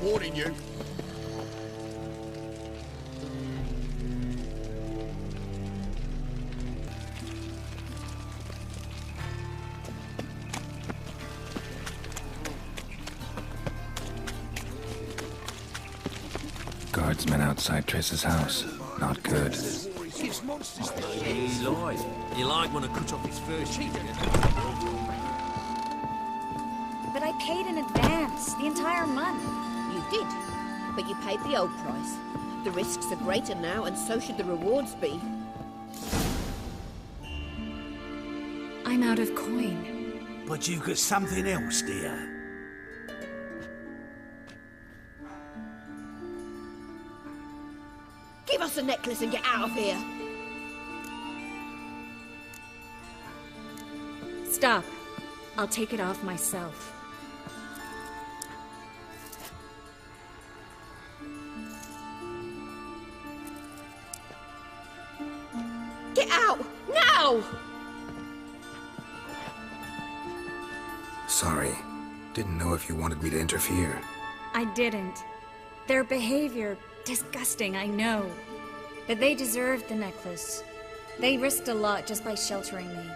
warning you. Guardsmen outside Triss's house. Not good. He lied. You like when I cut off his first cheek. But I paid in advance, the entire month. You did, but you paid the old price. The risks are greater now, and so should the rewards be. I'm out of coin. But you've got something else, dear. Give us the necklace and get out of here. Stop. I'll take it off myself. Get out! Now! Sorry. Didn't know if you wanted me to interfere. I didn't. Their behavior, disgusting, I know. But they deserved the necklace. They risked a lot just by sheltering me.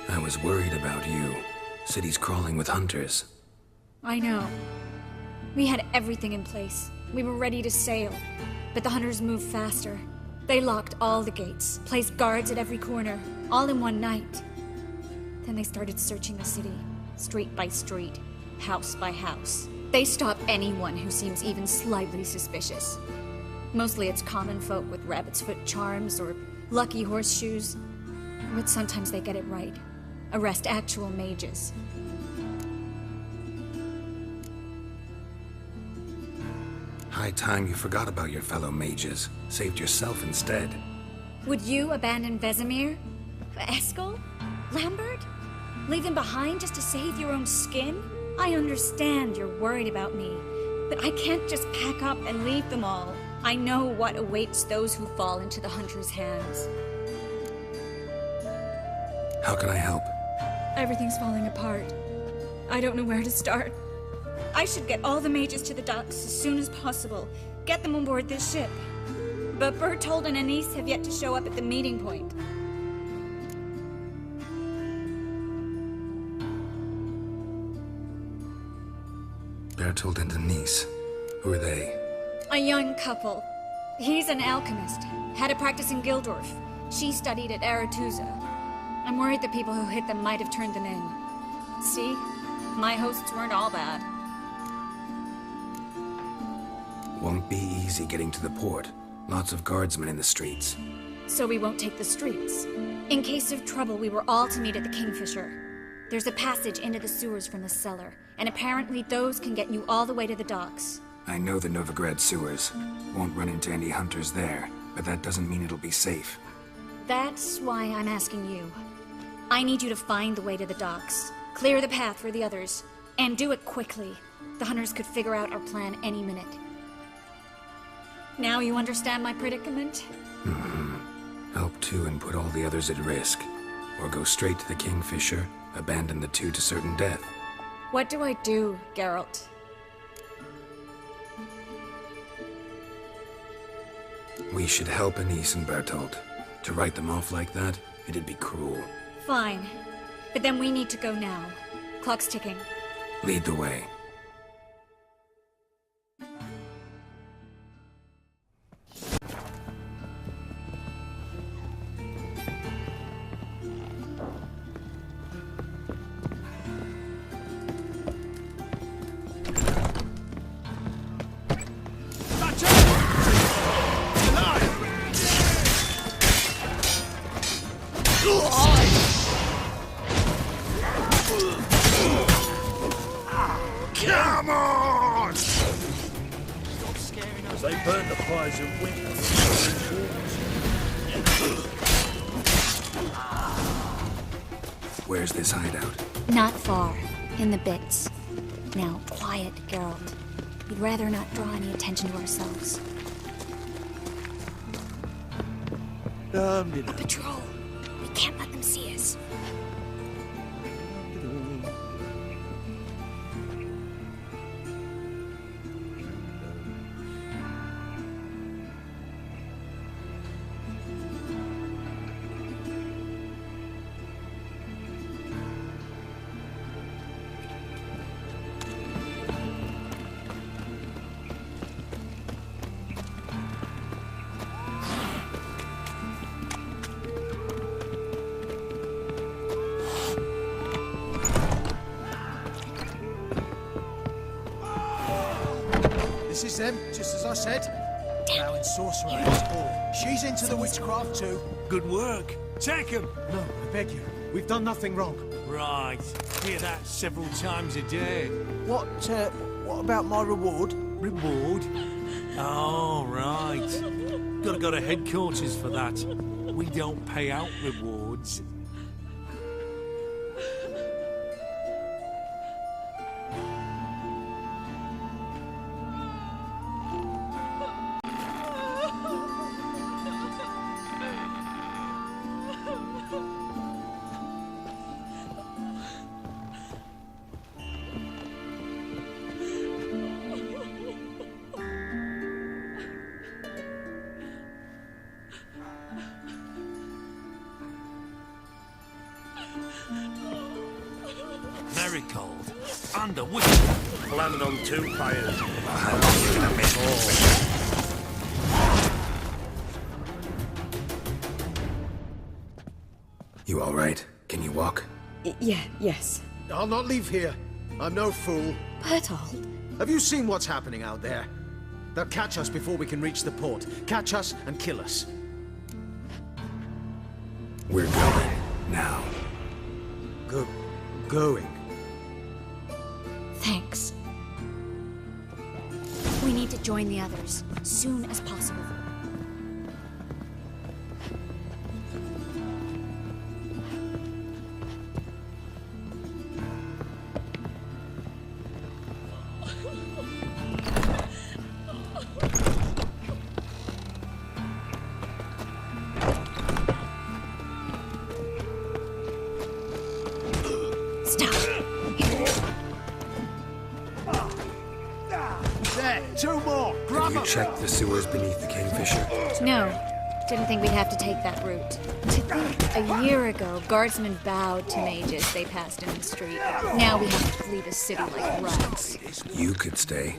I was worried about you. City's crawling with hunters. I know. We had everything in place. We were ready to sail. But the hunters moved faster. They locked all the gates, placed guards at every corner, all in one night. Then they started searching the city, street by street, house by house. They stop anyone who seems even slightly suspicious. Mostly it's common folk with rabbit's foot charms or lucky horseshoes. But sometimes they get it right. Arrest actual mages. High time you forgot about your fellow mages. Saved yourself instead. Would you abandon Vesemir? Eskel? Lambert? Leave them behind just to save your own skin? I understand you're worried about me, but I can't just pack up and leave them all. I know what awaits those who fall into the hunter's hands. How can I help? Everything's falling apart. I don't know where to start. I should get all the mages to the docks as soon as possible. Get them on board this ship. But Bertold and Anise have yet to show up at the meeting point. Bertold and Denise. Who are they? A young couple. He's an alchemist. Had a practice in Gildorf. She studied at Aretuza. I'm worried the people who hit them might have turned them in. See? My hosts weren't all bad. Won't be easy getting to the port. Lots of guardsmen in the streets. So we won't take the streets. In case of trouble, we were all to meet at the Kingfisher. There's a passage into the sewers from the cellar, and apparently those can get you all the way to the docks. I know the Novigrad sewers. Won't run into any hunters there, but that doesn't mean it'll be safe. That's why I'm asking you. I need you to find the way to the docks, clear the path for the others, and do it quickly. The hunters could figure out our plan any minute. Now you understand my predicament? Help two and put all the others at risk. Or go straight to the Kingfisher, abandon the two to certain death. What do I do, Geralt? We should help Anise and Bertold. To write them off like that, it'd be cruel. Fine. But then we need to go now. Clock's ticking. Lead the way. Come on! They burn the fires of winter. Where's this hideout? Not far. In the bits. Now, quiet, Geralt. We'd rather not draw any attention to ourselves. A patrol. We can't let them see us. This is them, just as I said. Allowing sorcerer at all. She's into the witchcraft too. Good work. Take him. No, I beg you. We've done nothing wrong. Right. Hear that several times a day. What about my reward? Reward? Oh, right. Gotta go to headquarters for that. We don't pay out rewards. Marigold. Under which? Landed on 2 fires. You all right? Can you walk? Yes. I'll not leave here. I'm no fool. Bertold. Have you seen what's happening out there? They'll catch us before we can reach the port. Catch us and kill us. We're going. Now. Going. Thanks. We need to join the others, soon as possible. Two more! Have you checked the sewers beneath the Kingfisher? No, didn't think we'd have to take that route. To think, a year ago, guardsmen bowed to mages they passed in the street. Now we have to flee the city like rats. You could stay.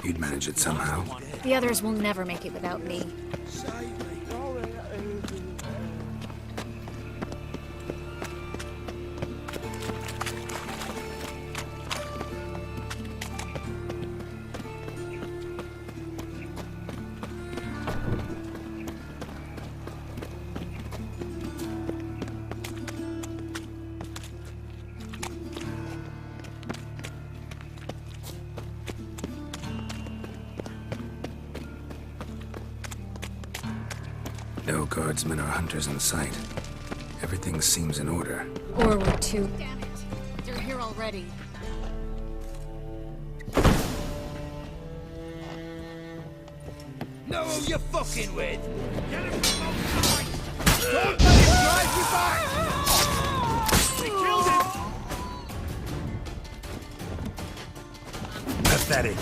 You'd manage it somehow. The others will never make it without me. No guardsmen or hunters in sight. Everything seems in order. Or we're too... Damn it! They're here already. Know who you're fucking with? Get him from outside! Don't let him drive you back! We killed him! Pathetic.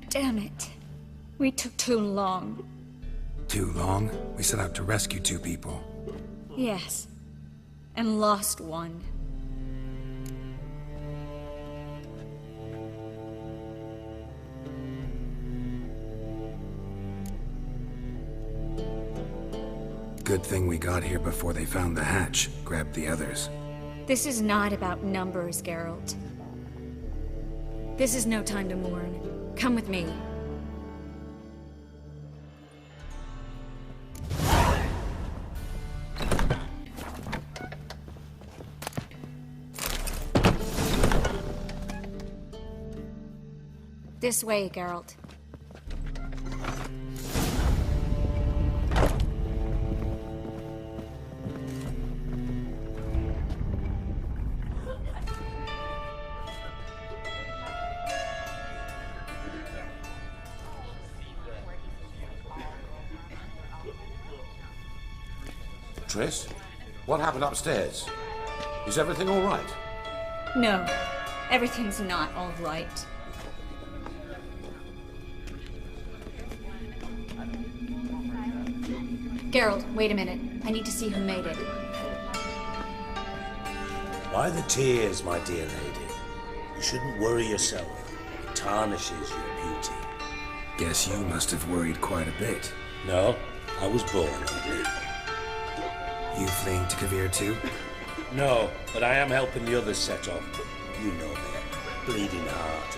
Damn it. We took too long. Too long? We set out to rescue 2 people. Yes. And lost one. Good thing we got here before they found the hatch, grabbed the others. This is not about numbers, Geralt. This is no time to mourn. Come with me. This way, Geralt. Triss? What happened upstairs? Is everything all right? No, everything's not all right. Geralt, wait a minute. I need to see who made it. Why the tears, my dear lady? shouldn't worry yourself. It tarnishes your beauty. Guess you must have worried quite a bit. No, I was born ugly. You fleeing to Kavir too? No, but I am helping the others set off. You know me. Bleeding heart.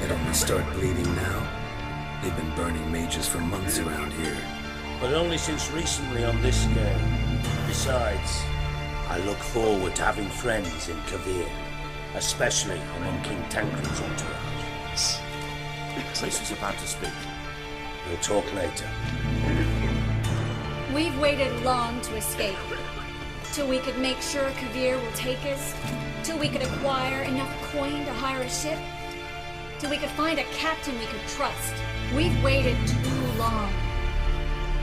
It only start bleeding now. They've been burning mages for months around here. But only since recently on this scale. Besides, I look forward to having friends in Kavir, especially among King Tancred's entourage. Triss is about to speak. We'll talk later. We've waited long to escape. Till we could make sure Kavir will take us. Till we could acquire enough coin to hire a ship. Till we could find a captain we could trust. We've waited too long.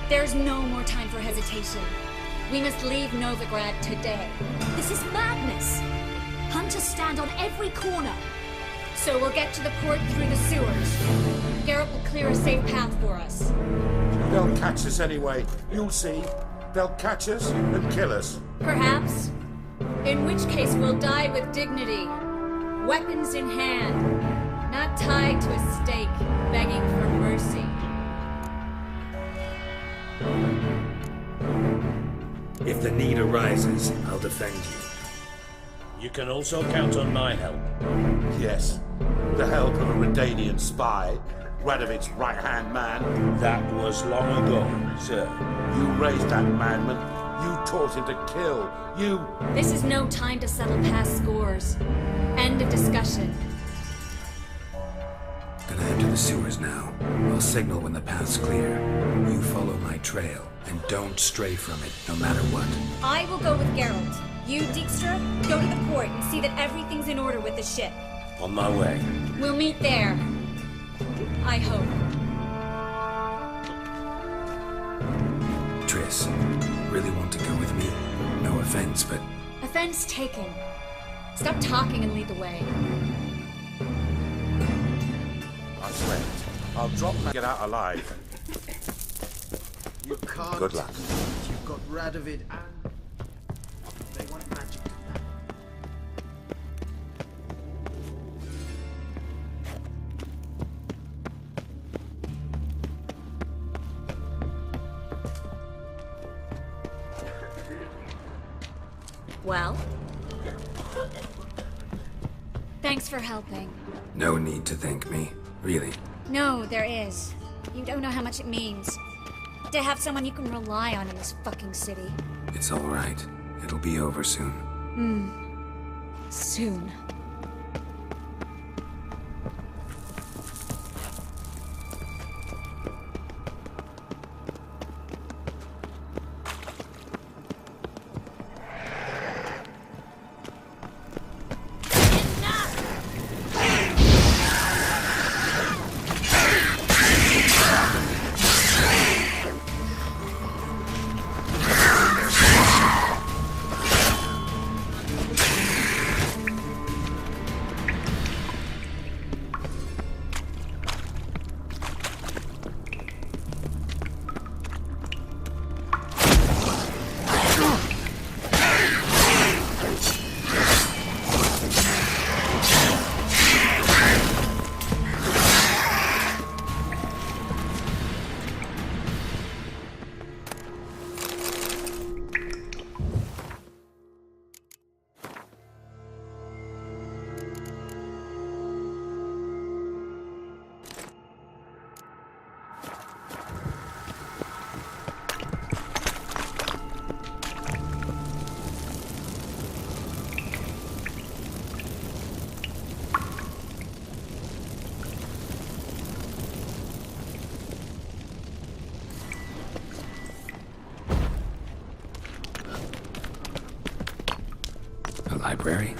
There's no more time for hesitation. We must leave Novigrad today. This is madness. Hunters stand on every corner. So we'll get to the port through the sewers. Garrett will clear a safe path for us. They'll catch us anyway. You'll see. They'll catch us and kill us. Perhaps. In which case we'll die with dignity. Weapons in hand. Not tied to a stake, begging for mercy. If the need arises, I'll defend you. You can also count on my help. Yes. The help of a Redanian spy, Radovid's right-hand man. That was long ago, sir. You raised that madman. You taught him to kill. You... This is no time to settle past scores. End of discussion. Gonna enter the sewers now. I'll signal when the path's clear. You follow my trail, and don't stray from it, no matter what. I will go with Geralt. You, Dijkstra, go to the port and see that everything's in order with the ship. On my way. We'll meet there. I hope. Triss, really want to go with me? No offense, but... Offense taken. Stop talking and lead the way. I swear. I'll drop and get out alive. You can't. Good luck. You've got Radovid and... They want magic. Well? Thanks for helping. No need to thank me. Really. No, there is. You don't know how much it means. To have someone you can rely on in this fucking city. It's all right. It'll be over soon. Soon. Library?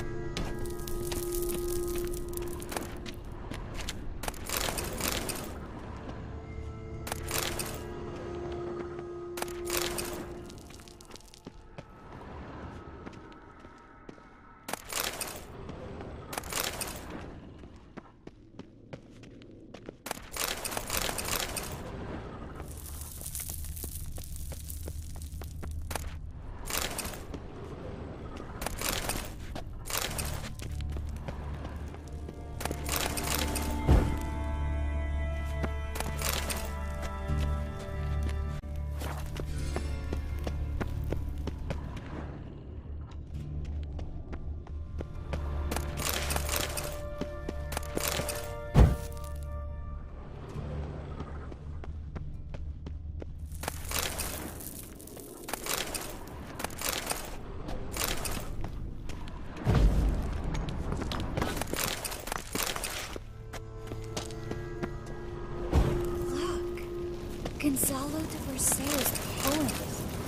Gonzalo de Versailles' poems.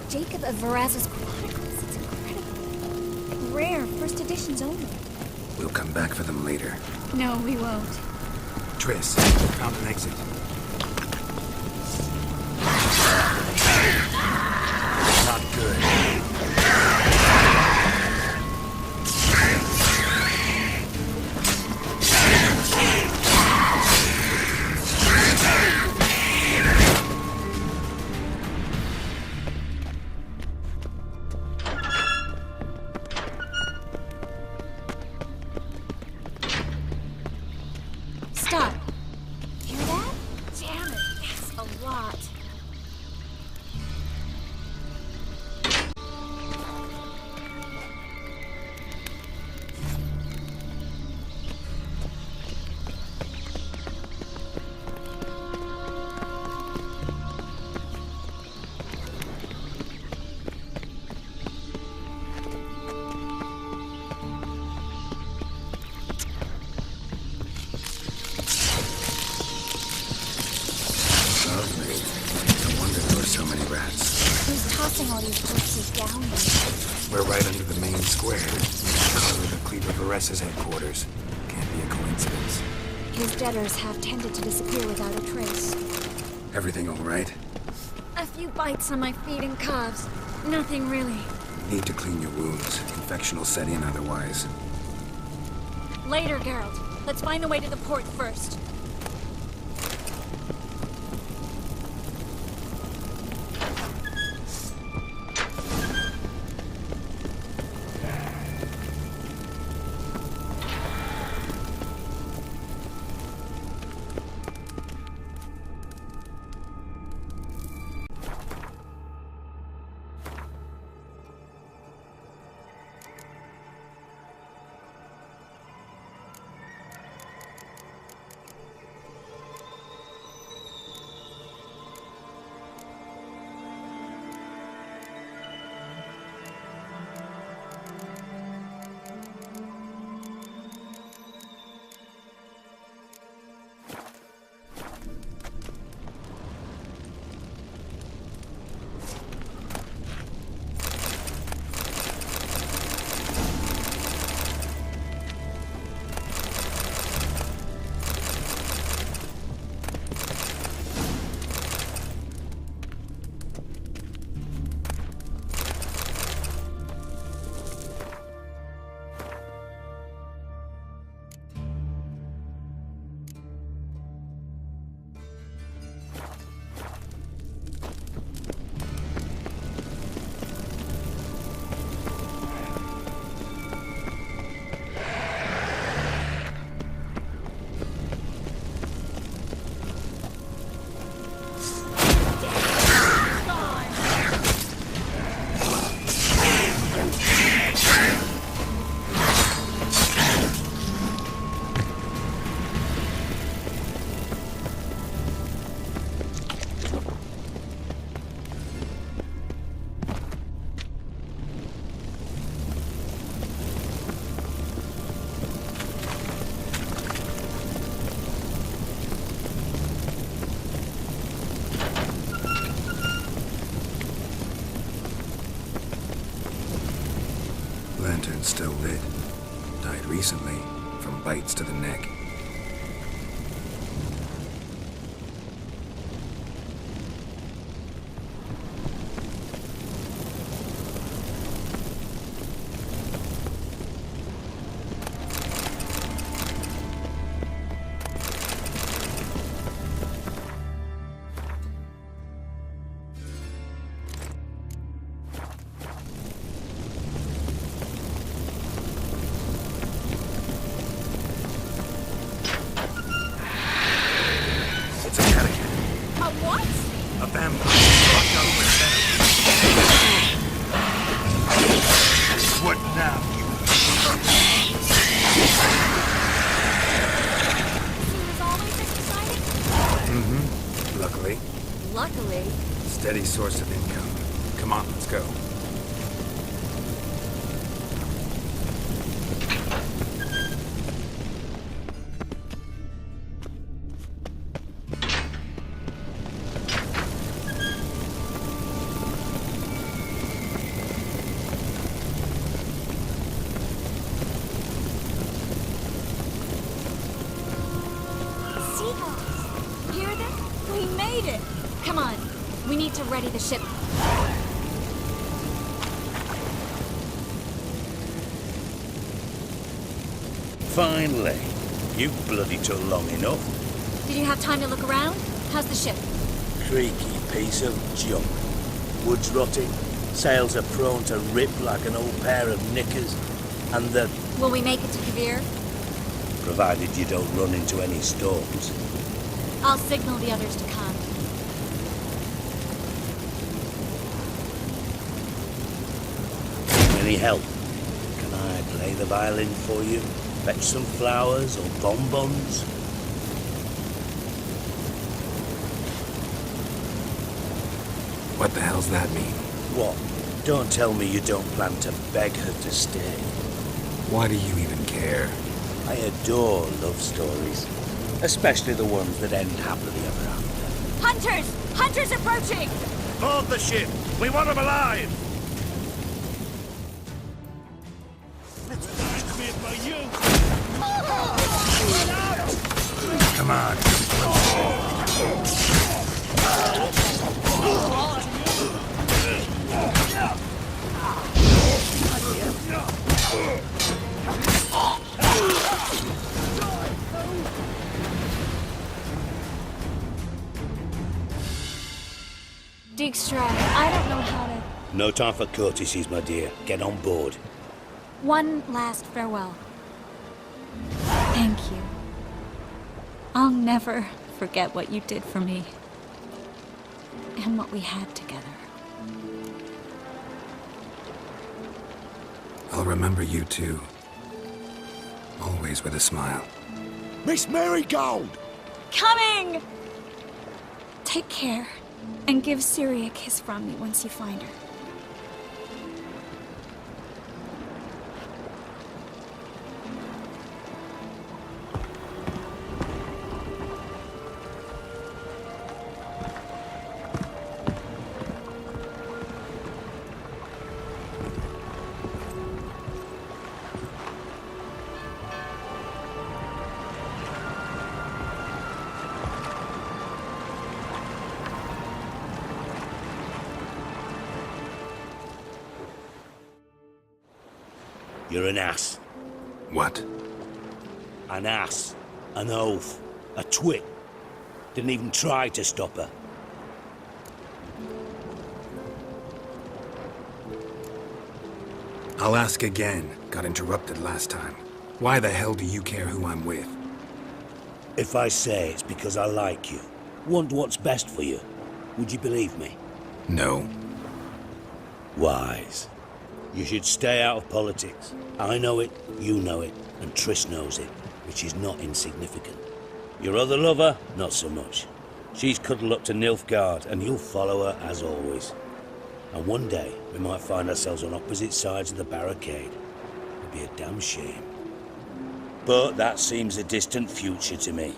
Jacob of Varaz's chronicles. It's incredible. Rare, first editions only. We'll come back for them later. No, we won't. Triss, found an exit. Not good. Stop. Hear that? Damn it, that's a lot. Lovely. No wonder there were so many rats. Who's tossing all these corpses down there? We're right under the main square. The color of Cleaver Vares's headquarters. Can't be a coincidence. His debtors have tended to disappear without a trace. Everything all right? A few bites on my feet and calves. Nothing really. Need to clean your wounds. Infection will set in otherwise. Later, Geralt. Let's find the way to the port first. Lantern's still lit. Died recently, from bites to the neck. Luckily. Steady source of income. Come on, let's go. it! Come on, we need to ready the ship. Finally. You bloody took long enough. Did you have time to look around? How's the ship? Creaky piece of junk. Wood's rotting. Sails are prone to rip like an old pair of knickers. And the... Will we make it to Kavir? Provided you don't run into any storms. I'll signal the others to come. Any help? Can I play the violin for you? Fetch some flowers or bonbons? What the hell's that mean? What? Don't tell me you don't plan to beg her to stay. Why do you even care? I adore love stories. Especially the ones that end happily ever after. Hunters! Hunters approaching! Board the ship! We want them alive! Come on. Dijkstra, I don't know how to... No time for courtesies, my dear. Get on board. One last farewell. Thank you. I'll never forget what you did for me. And what we had together. I'll remember you too. Always with a smile. Miss Marigold! Coming! Take care. And give Ciri a kiss from me once you find her. You're an ass. What? An ass. An oaf. A twit. Didn't even try to stop her. I'll ask again. Got interrupted last time. Why the hell do you care who I'm with? If I say it's because I like you, want what's best for you, would you believe me? No. Wise. You should stay out of politics. I know it, you know it, and Triss knows it, which is not insignificant. Your other lover, not so much. She's cuddled up to Nilfgaard, and you'll follow her as always. And one day, we might find ourselves on opposite sides of the barricade. It'd be a damn shame. But that seems a distant future to me.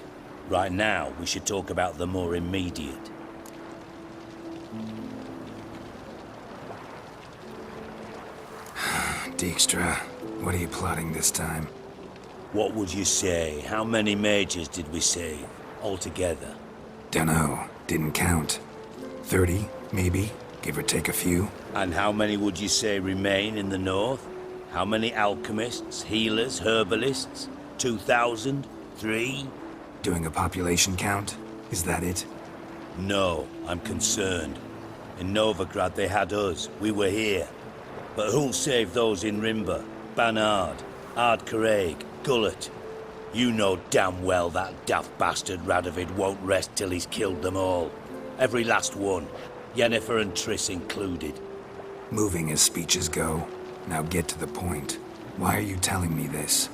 Right now, we should talk about the more immediate. Dijkstra, what are you plotting this time? What would you say? How many mages did we save, altogether? Dunno. Didn't count. 30, maybe? Give or take a few? And how many would you say remain in the north? How many alchemists, healers, herbalists? 2,000? 3? Doing a population count? Is that it? No, I'm concerned. In Novigrad they had us. We were here. But who'll save those in Rimba? Banard, Ardcaraig, Gullet? You know damn well that daft bastard Radovid won't rest till he's killed them all. Every last one. Yennefer and Triss included. Moving as speeches go. Now get to the point. Why are you telling me this?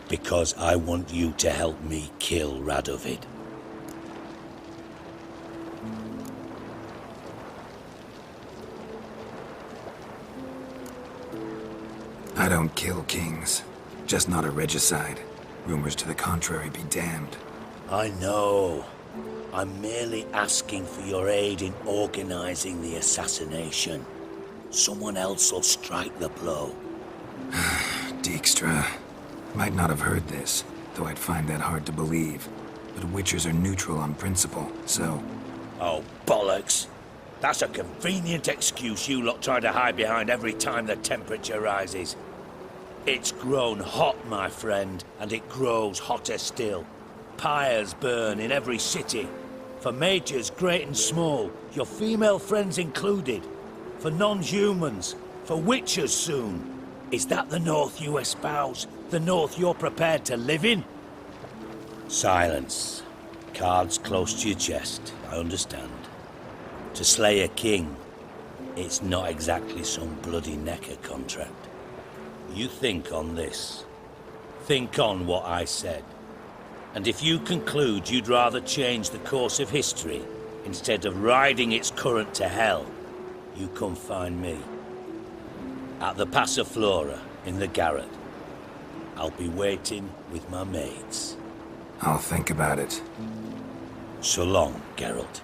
Because I want you to help me kill Radovid. I don't kill kings. Just not a regicide. Rumors to the contrary be damned. I know. I'm merely asking for your aid in organizing the assassination. Someone else will strike the blow. Dijkstra. Might not have heard this, though I'd find that hard to believe. But Witchers are neutral on principle, so... Oh, bollocks. That's a convenient excuse you lot try to hide behind every time the temperature rises. It's grown hot, my friend, and it grows hotter still. Pyres burn in every city. For majors great and small, your female friends included. For non-humans, for witchers soon. Is that the North you espouse? The North you're prepared to live in? Silence. Cards close to your chest, I understand. To slay a king, it's not exactly some bloody necker contract. You think on this. Think on what I said. And if you conclude you'd rather change the course of history instead of riding its current to hell, you come find me. At the Passiflora in the garret. I'll be waiting with my mates. I'll think about it. So long, Geralt.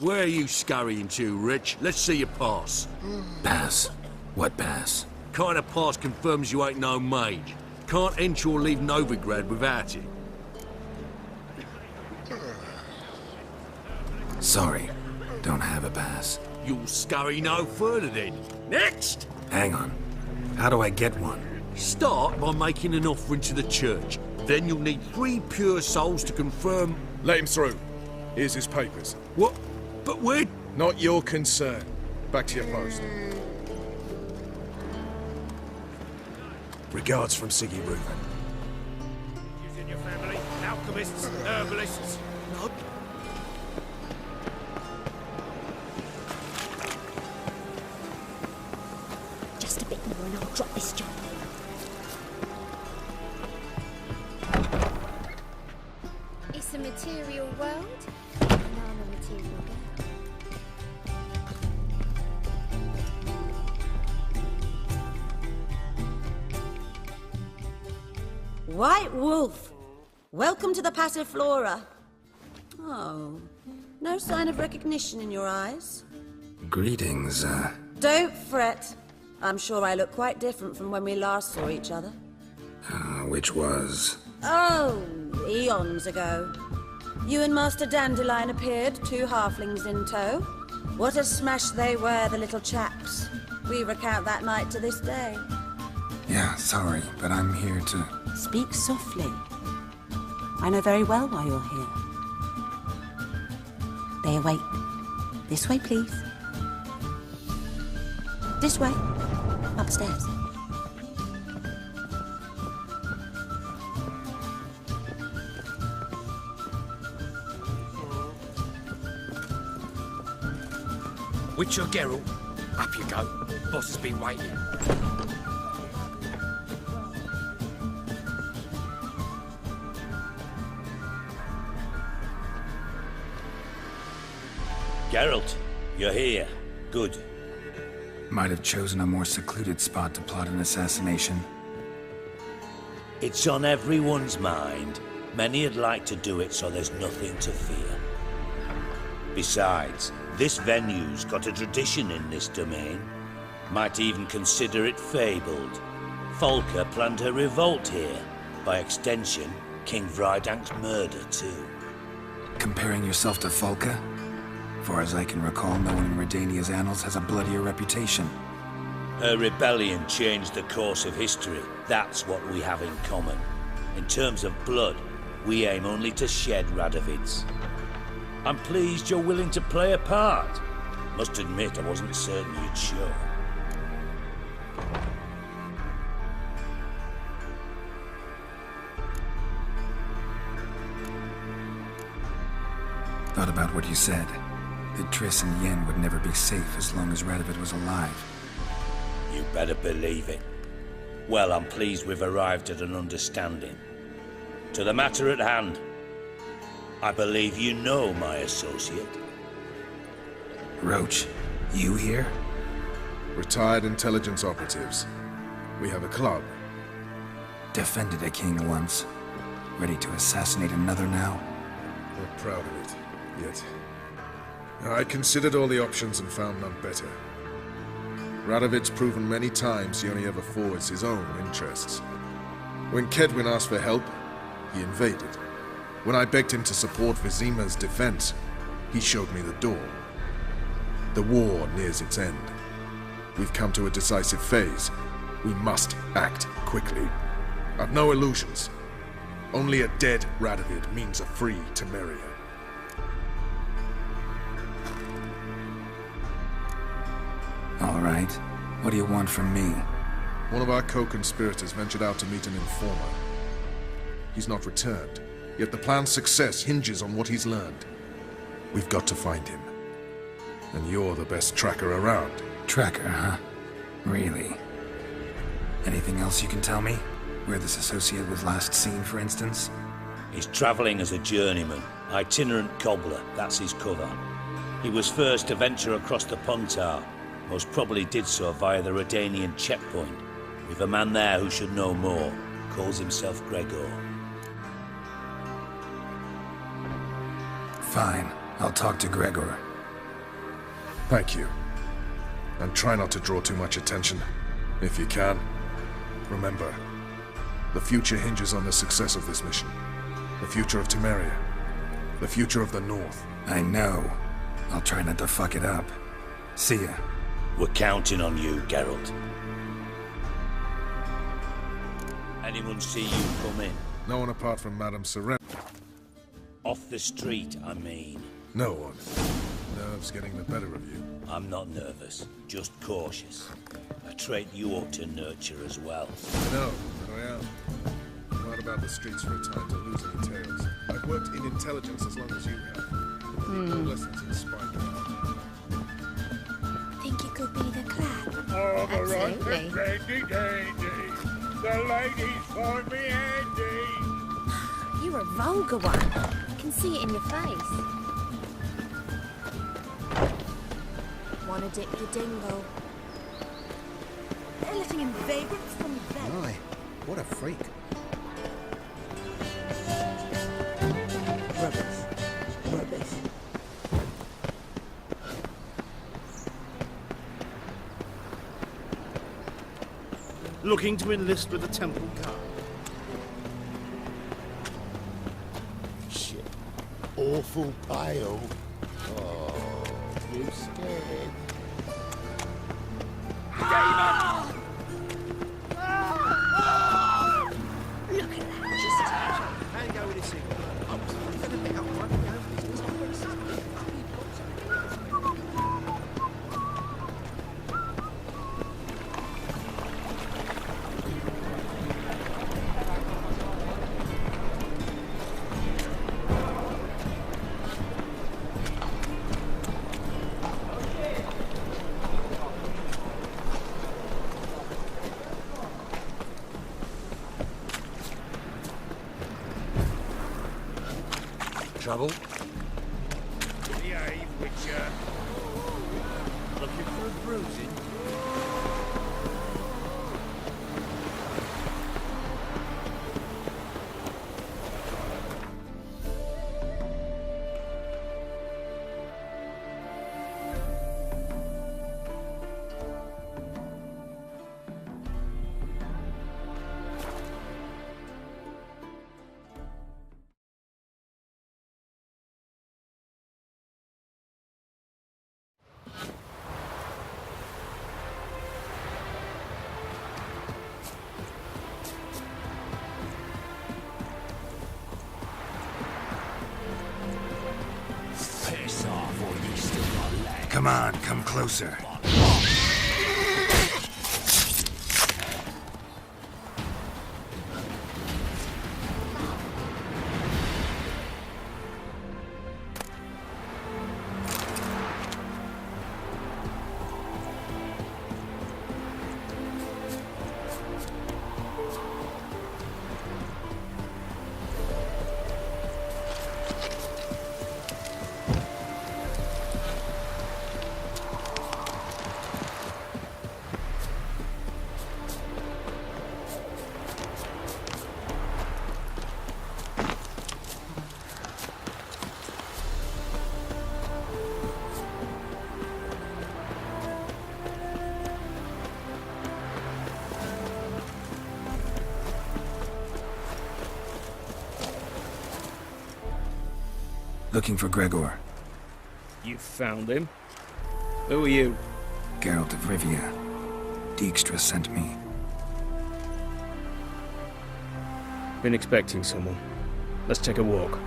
Where are you scurrying to, Rich? Let's see your pass. Pass? What pass? Kind of pass confirms you ain't no mage. Can't enter or leave Novigrad without it. Sorry, don't have a pass. You'll scurry no further then. Next! Hang on. How do I get one? Start by making an offering to the church. Then you'll need 3 pure souls to confirm... Let him through. Here's his papers. What? But we're... Not your concern. Back to your post. Regards from Siggy Reuven. In your family, alchemists, herbalists. No. Just a bit more and I'll drop this job. It's a material world, and I'm a material girl. White Wolf, welcome to the Passiflora. Oh, no sign of recognition in your eyes? Greetings, Don't fret. I'm sure I look quite different from when we last saw each other. which was... Oh, eons ago. You and Master Dandelion appeared, 2 halflings in tow. What a smash they were, the little chaps. We recount that night to this day. Yeah, sorry, but I'm here to... Speak softly. I know very well why you're here. They await. This way, please. This way. Upstairs. Witcher Geralt, up you go. Boss has been waiting. Geralt, you're here. Good. Might have chosen a more secluded spot to plot an assassination. It's on everyone's mind. Many'd like to do it so there's nothing to fear. Besides, this venue's got a tradition in this domain. Might even consider it fabled. Folka planned her revolt here. By extension, King Vrydank's murder too. Comparing yourself to Folka? Far as I can recall, no one in Redania's annals has a bloodier reputation. Her rebellion changed the course of history. That's what we have in common. In terms of blood, we aim only to shed Radovid's. I'm pleased you're willing to play a part. Must admit, I wasn't certain you'd show. Thought about what you said. That Triss and Yen would never be safe as long as Radovid was alive. You better believe it. Well, I'm pleased we've arrived at an understanding. To the matter at hand. I believe you know my associate. Roach, you here? Retired intelligence operatives. We have a club. Defended a king once. Ready to assassinate another now? Not proud of it, yet. I considered all the options and found none better. Radovid's proven many times he only ever forwards his own interests. When Kedwin asked for help, he invaded. When I begged him to support Vizima's defense, he showed me the door. The war nears its end. We've come to a decisive phase. We must act quickly. I've no illusions. Only a dead Radovid means a free Temeria. All right. What do you want from me? One of our co-conspirators ventured out to meet an informer. He's not returned, yet the plan's success hinges on what he's learned. We've got to find him. And you're the best tracker around. Tracker, huh? Really? Anything else you can tell me? Where this associate was last seen, for instance? He's travelling as a journeyman. Itinerant cobbler, that's his cover. He was first to venture across the Pontar. Most probably did so via the Redanian checkpoint. We've a man there who should know more. Calls himself Gregor. Fine. I'll talk to Gregor. Thank you. And try not to draw too much attention. If you can. Remember, the future hinges on the success of this mission. The future of Temeria. The future of the North. I know. I'll try not to fuck it up. See ya. We're counting on you, Geralt. Anyone see you come in? No one apart from Madame Seren. Off the street, I mean. No one. Nerves getting the better of you. I'm not nervous, just cautious. A trait you ought to nurture as well. I know, I am. I'm not about the streets for a time to lose any tales. I've worked in intelligence as long as you have. No lessons in spying. Think you could be the clan? Absolutely. The ladies find me handy. You're a vulgar one. I can see it in your face. Wanna dip your dingle? They're letting in vagrants from them. My, what a freak. Rubbish. Rubbish. Looking to enlist with the Temple Guard. Shit. Awful pale. Oh, you scared? Look at that. Just How you go with this thing? I'm gonna pick up one and go with this. Trouble? Behave, Witcher. Looking for a bruising? Come on, come closer. Looking for Gregor. You found him? Who are you? Geralt of Rivia. Dijkstra sent me. Been expecting someone. Let's take a walk.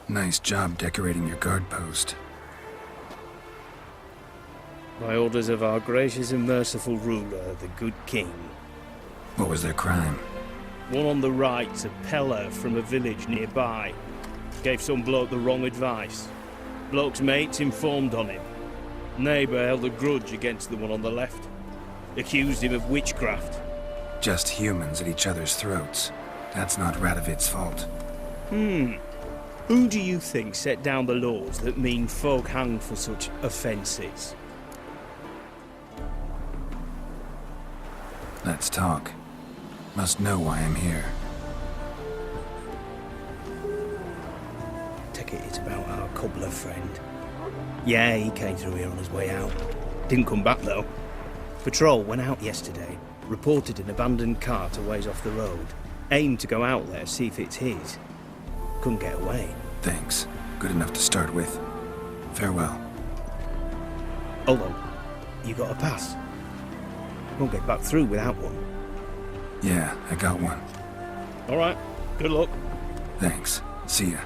Nice job decorating your guard post. By orders of our gracious and merciful ruler, the good king. What was their crime? One on the right, a peller from a village nearby. Gave some bloke the wrong advice. Bloke's mates informed on him. Neighbour held a grudge against the one on the left. Accused him of witchcraft. Just humans at each other's throats. That's not Radovid's fault. Who do you think set down the laws that mean folk hanged for such offences? Let's talk. Must know why I'm here. Take it it's about our cobbler friend. Yeah, he came through here on his way out. Didn't come back, though. Patrol went out yesterday, reported an abandoned cart a ways off the road. Aimed to go out there, see if it's his. Couldn't get away. Thanks. Good enough to start with. Farewell. Hold on. You got a pass? Won't get back through without one. Yeah, I got one. All right. Good luck. Thanks. See ya.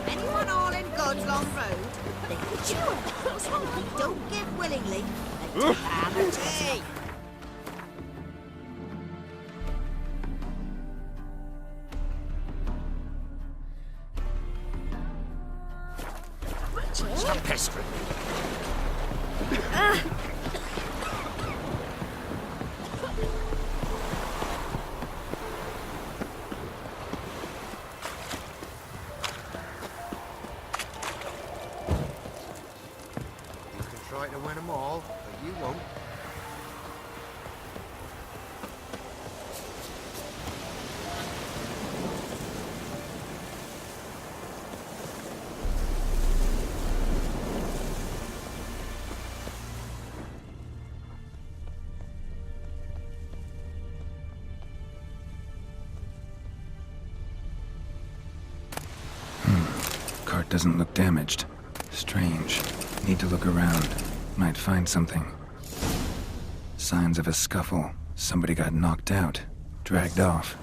Anyone all in God's Long Road? Sure. Don't give willingly. Let's have a tea. Stop pestering me. You can try to win them all, but you won't. Cart doesn't look damaged. Strange. Need to look around. Might find something. Signs of a scuffle. Somebody got knocked out. Dragged off.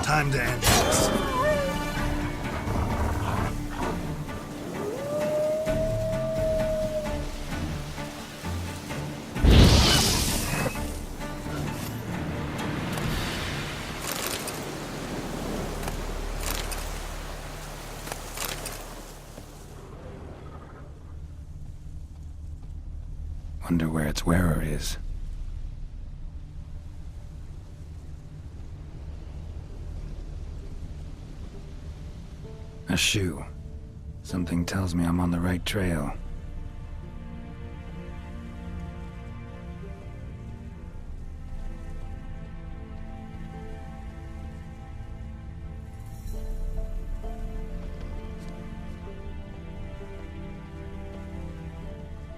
Time to end this. Wonder where its wearer is. A shoe. Something tells me I'm on the right trail.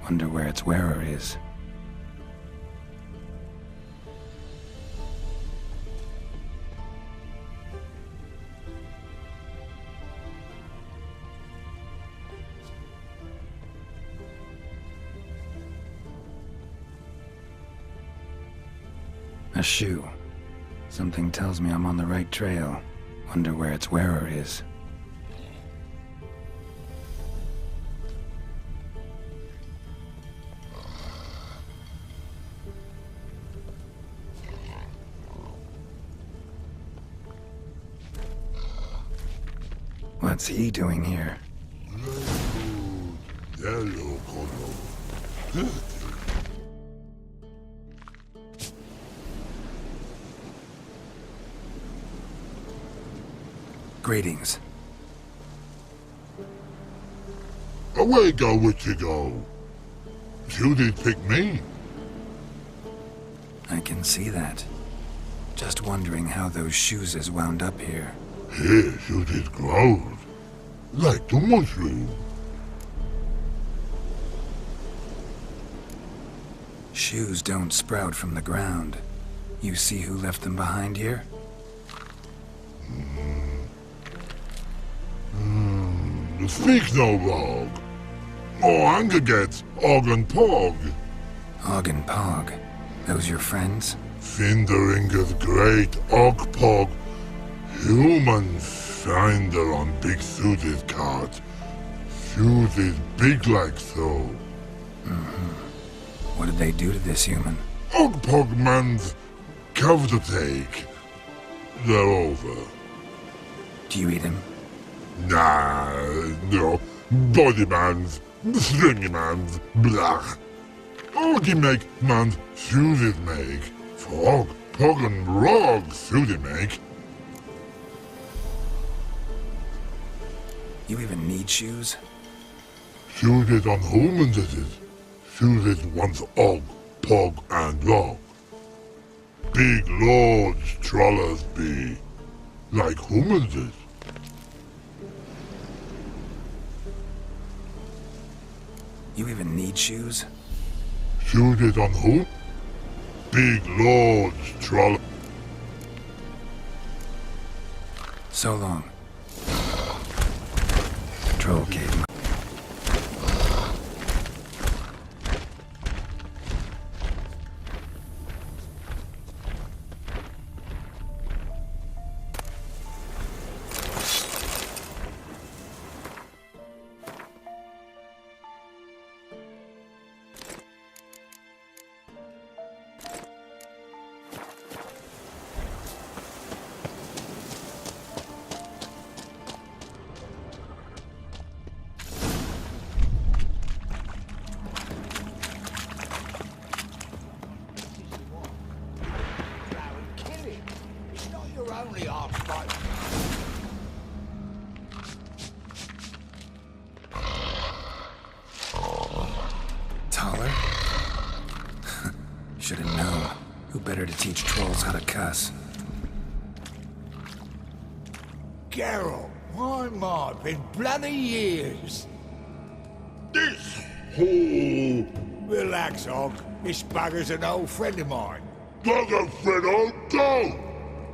Wonder where its wearer is. A shoe. Something tells me I'm on the right trail. Wonder where its wearer is. What's he doing here? Greetings. Away go, witchy go. You did pick me. I can see that. Just wondering how those shoes is wound up here. Here you did grow. Like the mushroom. Shoes don't sprout from the ground. You see who left them behind here? Speak no wrong. Oh, anger gets Og and Pog. Og and Pog. Those your friends? Finderinger's great Og Pog. Human finder on big suited cart. Suited big like so. What did they do to this human? Og Pog man's cover to take. They're over. Do you eat him? Nah, no. Body man's, stringy man's, blach. Oggy make man's shoes make. Frog Hagen rag fyllde mig. You even need shoes? Fyllde on homendet. Fyllde once og, pog and log. Big lords trollers be. Like homendet. You even need shoes? Fyllde on home. Big lords troll. So long. Troll cave. Taller? Should have known. Who better to teach trolls how to cuss? Geralt, my, been bloody years. This hole. Relax, Og. This bugger's an old friend of mine. Bugger friend old dog.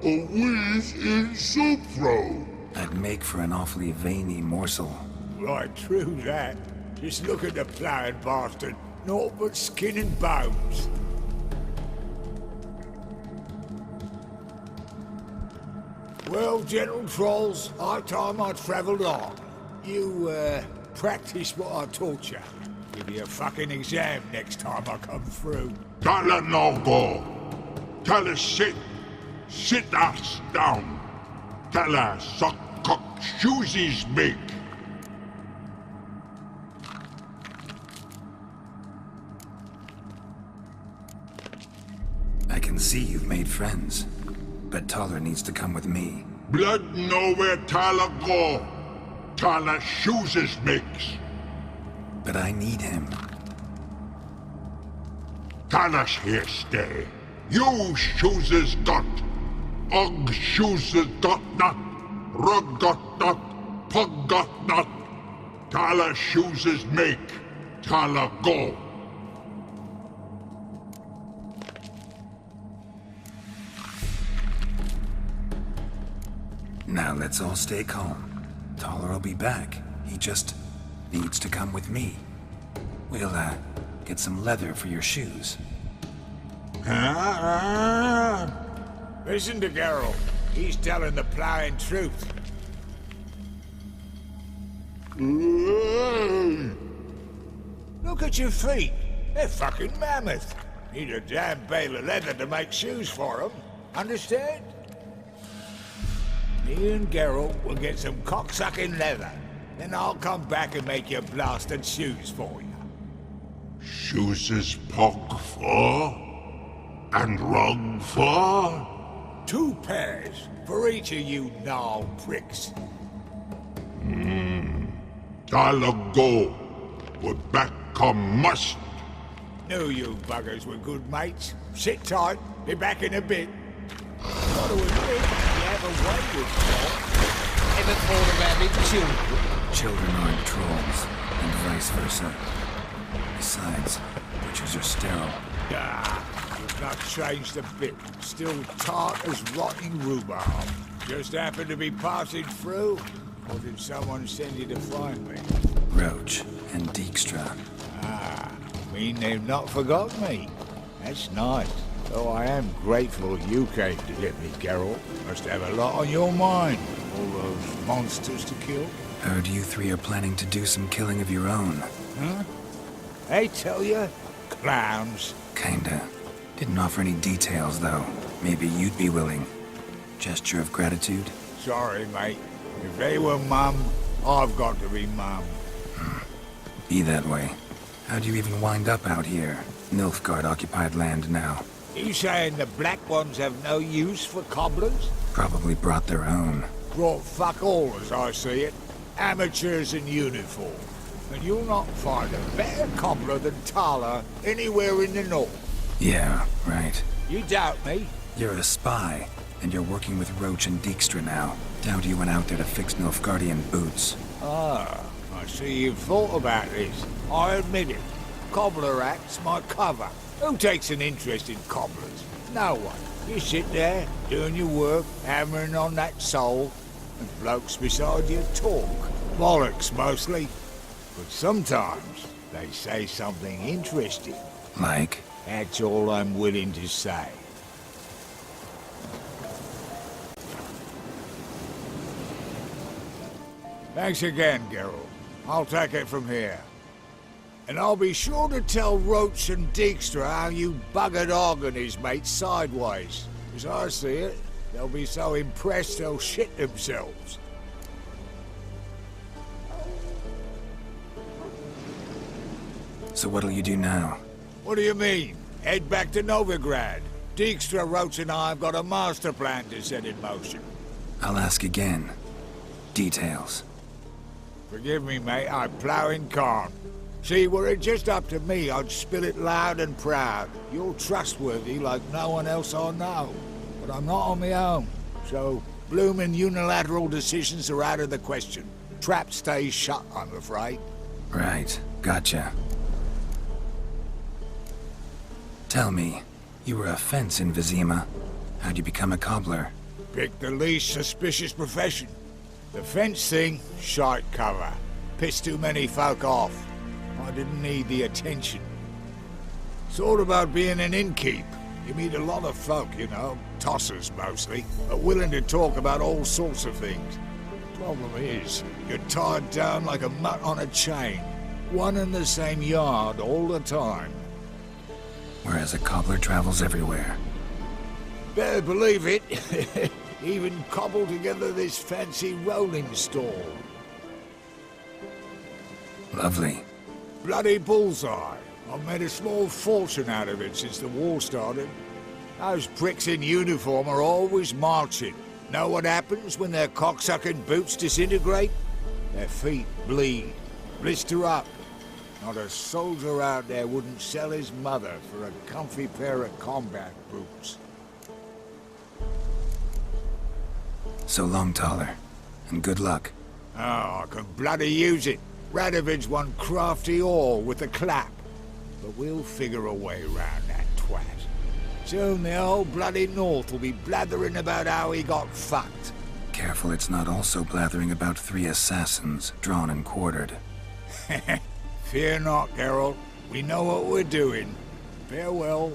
A wheeze in soup throw. I'd make for an awfully veiny morsel. Right, true that. Just look at the ploughing bastard. Naught but skin and bones. Well, gentle trolls, high time I travelled on. You, practice what I taught you. Give you a fucking exam next time I come through. Tala no go. Tala sit. Sit ass down. Tala suck cock shoesies make. I can see you've made friends, but Taller needs to come with me. Blood know where Tala go. Tala shoesies makes. But I need him. Tala's here stay. You shoeses got. Og shoeses got not. Rug got not. Pug got not. Tala shoeses make. Tala go. Now let's all stay calm. Taller will be back. He just needs to come with me. We'll, get some leather for your shoes. Listen to Geralt. He's telling the ploughing truth. Look at your feet. They're fucking mammoth. Need a damn bale of leather to make shoes for them. Understand? Me and Geralt will get some cocksucking leather. Then I'll come back and make your blasted shoes for you. Shoeses pog for? And rug for? 2 pairs for each of you gnarled pricks. Tala go. We're back come must. Knew you buggers were good mates. Sit tight. Be back in a bit. Gotta admit, you have a way with Trolls. Ever thought of having children? Children aren't trolls, and vice versa. Besides, butchers are sterile. You've not changed a bit. Still tart as rotting rhubarb. Just happened to be passing through? Or did someone send you to find me? Roach and Dijkstra. Mean they've not forgotten me. That's nice. Though I am grateful you came to get me, Geralt. Must have a lot on your mind. All those monsters to kill. Heard you 3 are planning to do some killing of your own. Huh? They tell you? Clowns. Kinda. Didn't offer any details, though. Maybe you'd be willing. Gesture of gratitude? Sorry, mate. If they were mum, I've got to be mum. Be that way. How'd you even wind up out here? Nilfgaard-occupied land now. You saying the black ones have no use for cobblers? Probably brought their own. Brought fuck all, as I see it. Amateurs in uniform. And you'll not find a better cobbler than Tala anywhere in the north. Yeah, right. You doubt me? You're a spy, and you're working with Roach and Dijkstra now. Doubt you went out there to fix Nilfgaardian boots. Ah, I see you've thought about this. I admit it. Cobbler act's my cover. Who takes an interest in cobblers? No one. You sit there, doing your work, hammering on that sole, and blokes beside you talk. Bollocks, mostly. But sometimes they say something interesting. Like? That's all I'm willing to say. Thanks again, Geralt. I'll take it from here. And I'll be sure to tell Roach and Dijkstra how you buggered Og and his mates sideways. As I see it, they'll be so impressed they'll shit themselves. So what'll you do now? What do you mean? Head back to Novigrad. Dijkstra, Roach and I have got a master plan to set in motion. I'll ask again. Details. Forgive me, mate, I'm ploughing corn. See, were it just up to me, I'd spill it loud and proud. You're trustworthy like no one else I know. But I'm not on my own. So, bloomin' unilateral decisions are out of the question. Trap stays shut, I'm afraid. Right. Gotcha. Tell me, you were a fence in Vizima. How'd you become a cobbler? Pick the least suspicious profession. The fence thing, shite cover. Pissed too many folk off. I didn't need the attention. It's all about being an innkeep. You meet a lot of folk, you know, tossers mostly, but willing to talk about all sorts of things. Problem is, you're tied down like a mutt on a chain. One and the same yard all the time. Whereas a cobbler travels everywhere. Better believe it. Even cobbled together this fancy rolling stall. Lovely. Bloody bullseye. I've made a small fortune out of it since the war started. Those pricks in uniform are always marching. Know what happens when their cocksucking boots disintegrate? Their feet bleed, blister up. Not a soldier out there wouldn't sell his mother for a comfy pair of combat boots. So long, Taller. And good luck. Oh, I can bloody use it. Radovid's one crafty all with a clap. But we'll figure a way around that twat. Soon the whole bloody North will be blathering about how he got fucked. Careful it's not also blathering about 3 assassins, drawn and quartered. Fear not, Geralt. We know what we're doing. Farewell.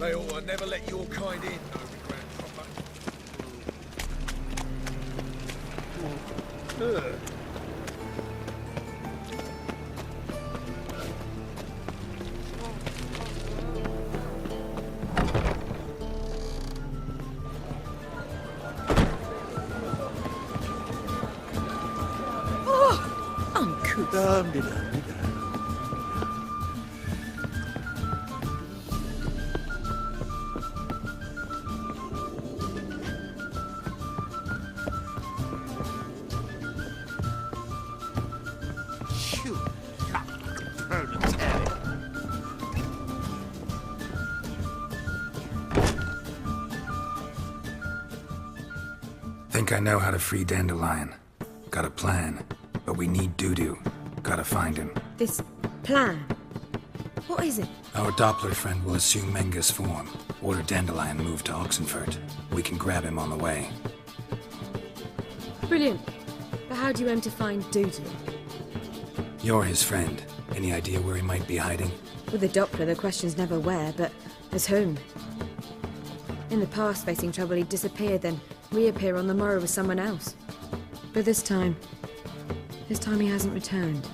They ought to never let your kind in, Novi Grand Copper. Oh, uncouth. Think I know how to free Dandelion. Got a plan, but we need Dudu. Gotta find him. This plan? What is it? Our Doppler friend will assume Menga's form. Order Dandelion moved to Oxenfurt. We can grab him on the way. Brilliant. But how do you aim to find Dudu? You're his friend. Any idea where he might be hiding? With the Doppler, the question's never where, but as whom. In the past, facing trouble, he'd disappear, then reappear on the morrow with someone else. But this time he hasn't returned.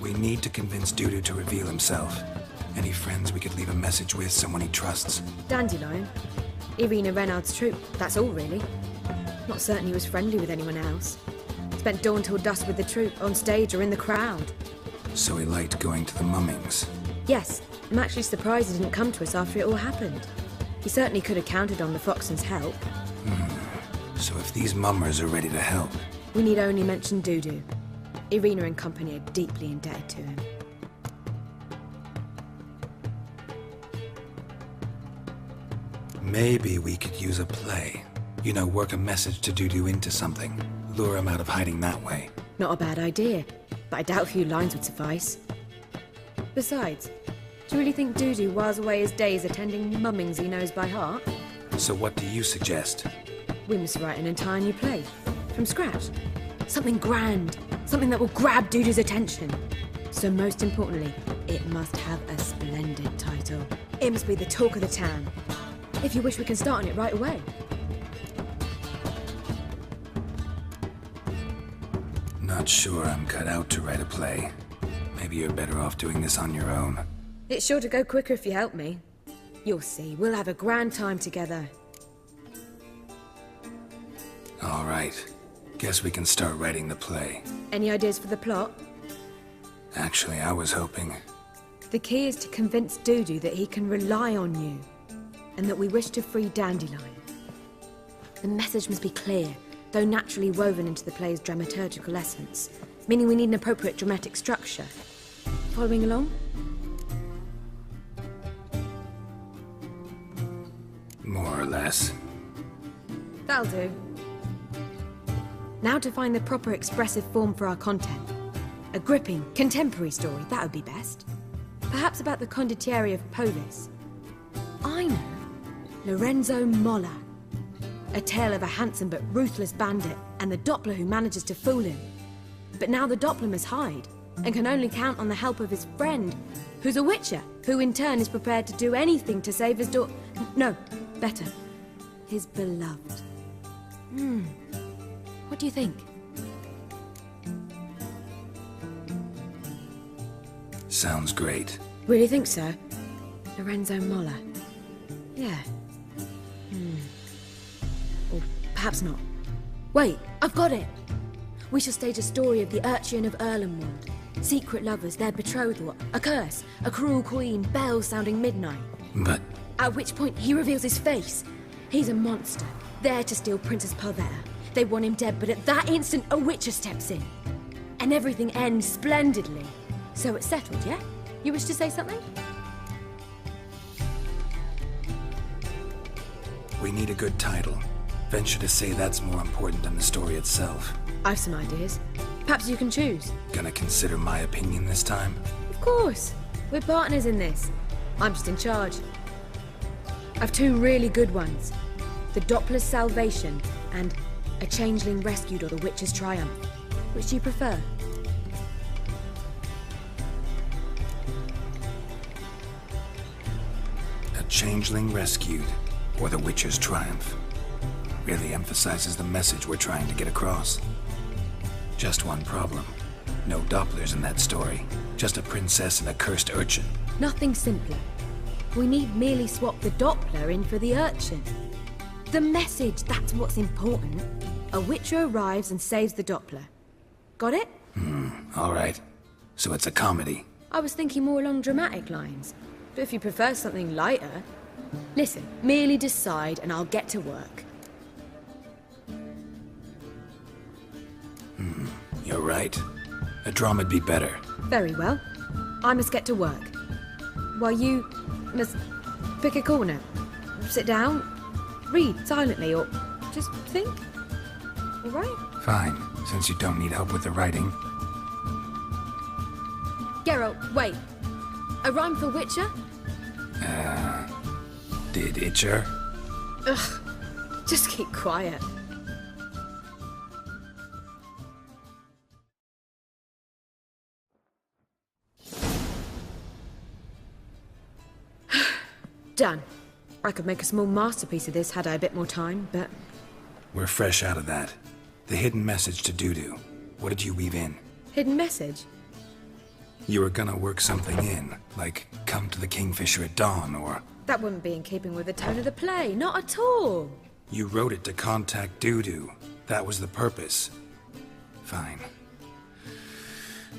We need to convince Dudu to reveal himself. Any friends we could leave a message with, someone he trusts? Dandelion? Irina Renard's troupe, that's all really. Not certain he was friendly with anyone else. Spent dawn till dusk with the troupe, on stage or in the crowd. So he liked going to the mummings? Yes. I'm actually surprised he didn't come to us after it all happened. He certainly could have counted on the Foxton's help. So if these mummers are ready to help... We need only mention Dudu. Irina and company are deeply indebted to him. Maybe we could use a play. You know, work a message to Dudu into something. Lure him out of hiding that way. Not a bad idea, but I doubt a few lines would suffice. Besides, do you really think Dudu whiles away his days attending mummings he knows by heart? So what do you suggest? We must write an entire new play. From scratch. Something grand. Something that will grab Dudu's attention. So most importantly, it must have a splendid title. It must be the talk of the town. If you wish, we can start on it right away. Not sure I'm cut out to write a play. Maybe you're better off doing this on your own. It's sure to go quicker if you help me. You'll see, we'll have a grand time together. All right. Guess we can start writing the play. Any ideas for the plot? Actually, I was hoping... The key is to convince Dudu that he can rely on you, and that we wish to free Dandelion. The message must be clear, though naturally woven into the play's dramaturgical essence, meaning we need an appropriate dramatic structure. Following along? More or less. That'll do. Now to find the proper expressive form for our content. A gripping, contemporary story, that would be best. Perhaps about the condottieri of Povis. I know. Lorenzo Molla. A tale of a handsome but ruthless bandit, and the Doppler who manages to fool him. But now the Doppler must hide. and can only count on the help of his friend, who's a witcher, who in turn is prepared to do anything to save his daughter. No, better, his beloved. What do you think? Sounds great. Really think so? Lorenzo Molla. Yeah. Or perhaps not. Wait, I've got it! We shall stage a story of the Urchin of Erlenwald. Secret lovers, their betrothal, a curse, a cruel queen, bells sounding midnight. But... At which point he reveals his face. He's a monster, there to steal Princess Parvera. They want him dead, but at that instant a witcher steps in. And everything ends splendidly. So it's settled, yeah? You wish to say something? We need a good title. Venture to say that's more important than the story itself. I've some ideas. Perhaps you can choose. Gonna consider my opinion this time? Of course. We're partners in this. I'm just in charge. I've two really good ones. The Doppler's Salvation and A Changeling Rescued or The Witcher's Triumph. Which do you prefer? A Changeling Rescued or The Witcher's Triumph. Really emphasizes the message we're trying to get across. Just one problem. No Dopplers in that story. Just a princess and a cursed urchin. Nothing simpler. We need merely swap the Doppler in for the urchin. The message, that's what's important. A witcher arrives and saves the Doppler. Got it? All right. So it's a comedy. I was thinking more along dramatic lines. But if you prefer something lighter... Listen, merely decide and I'll get to work. You're right. A drama'd be better. Very well. I must get to work. While you must pick a corner. Sit down, read silently, or just think. All right? Fine, since you don't need help with the writing. Geralt, wait. A rhyme for Witcher? Did Itcher? Ugh. Just keep quiet. Done. I could make a small masterpiece of this had I a bit more time, but... We're fresh out of that. The hidden message to Dudu. What did you weave in? Hidden message? You were gonna work something in, like come to the Kingfisher at dawn, or... That wouldn't be in keeping with the tone of the play, not at all. You wrote it to contact Dudu. That was the purpose. Fine.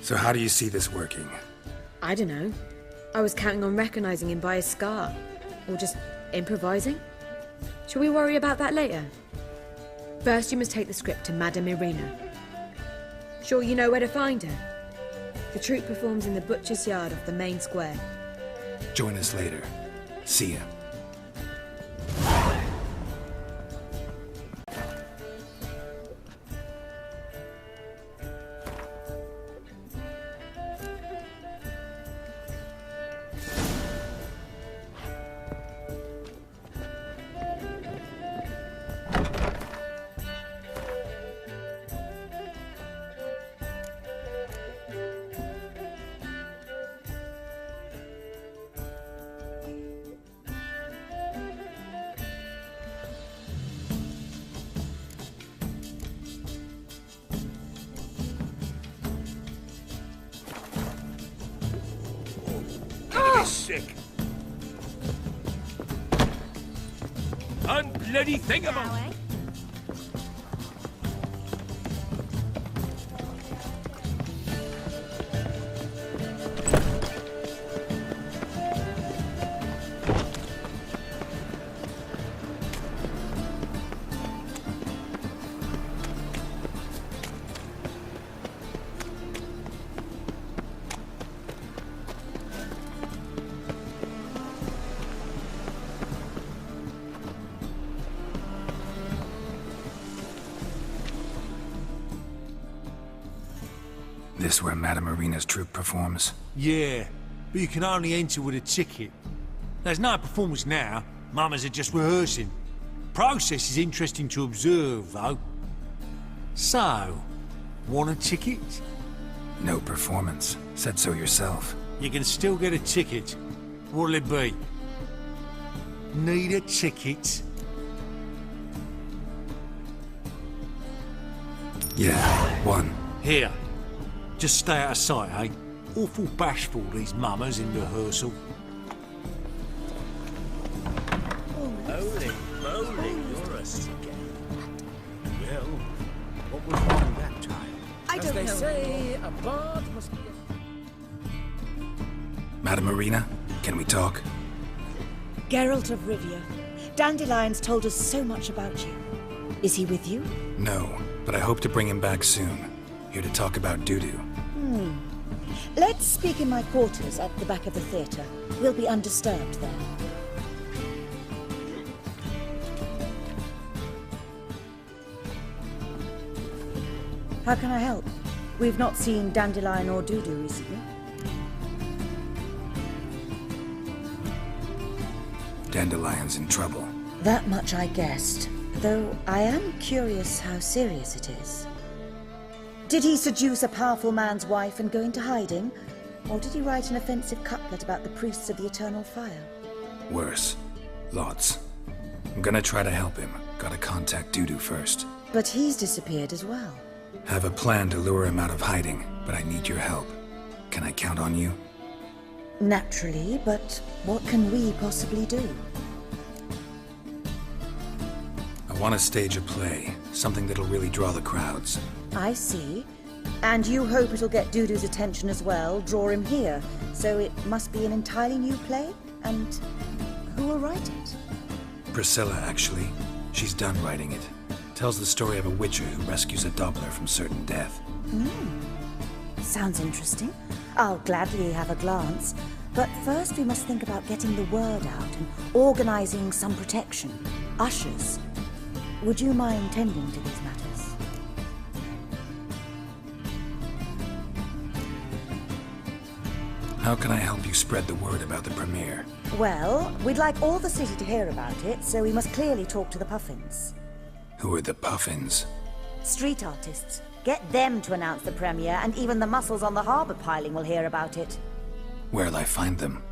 So how do you see this working? I don't know. I was counting on recognizing him by his scar. Or just improvising? Shall we worry about that later? First, you must take the script to Madame Irina. Sure you know where to find her? The troupe performs in the butcher's yard off the main square. Join us later. See ya. Sick. Unbloody thingamo. This where Madame Irina's troupe performs? Yeah, but you can only enter with a ticket. There's no performance now. Mamas are just rehearsing. Process is interesting to observe, though. So, want a ticket? No performance. Said so yourself. You can still get a ticket. What'll it be? Need a ticket? Yeah, one. Here. Just stay out of sight, eh? Awful bashful, these mummers in rehearsal. Holy moly, you're a scared. Well, what was wrong that time? I don't know. As they say, a bard must be Madame Marina, can we talk? Geralt of Rivia. Dandelion's told us so much about you. Is he with you? No, but I hope to bring him back soon. Here to talk about Dudu. Let's speak in my quarters at the back of the theatre. We'll be undisturbed there. How can I help? We've not seen Dandelion or Dudu recently. Dandelion's in trouble. That much I guessed, though I am curious how serious it is. Did he seduce a powerful man's wife and go into hiding? Or did he write an offensive couplet about the priests of the eternal fire? Worse. Lots. I'm gonna try to help him. Gotta contact Dudu first. But he's disappeared as well. Have a plan to lure him out of hiding, but I need your help. Can I count on you? Naturally, but what can we possibly do? I want to stage a play. Something that'll really draw the crowds. I see. And you hope it'll get Dudu's attention as well, draw him here. So it must be an entirely new play? And who will write it? Priscilla, actually. She's done writing it. Tells the story of a witcher who rescues a Doppler from certain death. Sounds interesting. I'll gladly have a glance. But first we must think about getting the word out and organizing some protection. Ushers. Would you mind tending to these matters? How can I help you spread the word about the premiere? Well, we'd like all the city to hear about it, so we must clearly talk to the Puffins. Who are the Puffins? Street artists. Get them to announce the premiere, and even the muscles on the harbour piling will hear about it. Where'll I find them?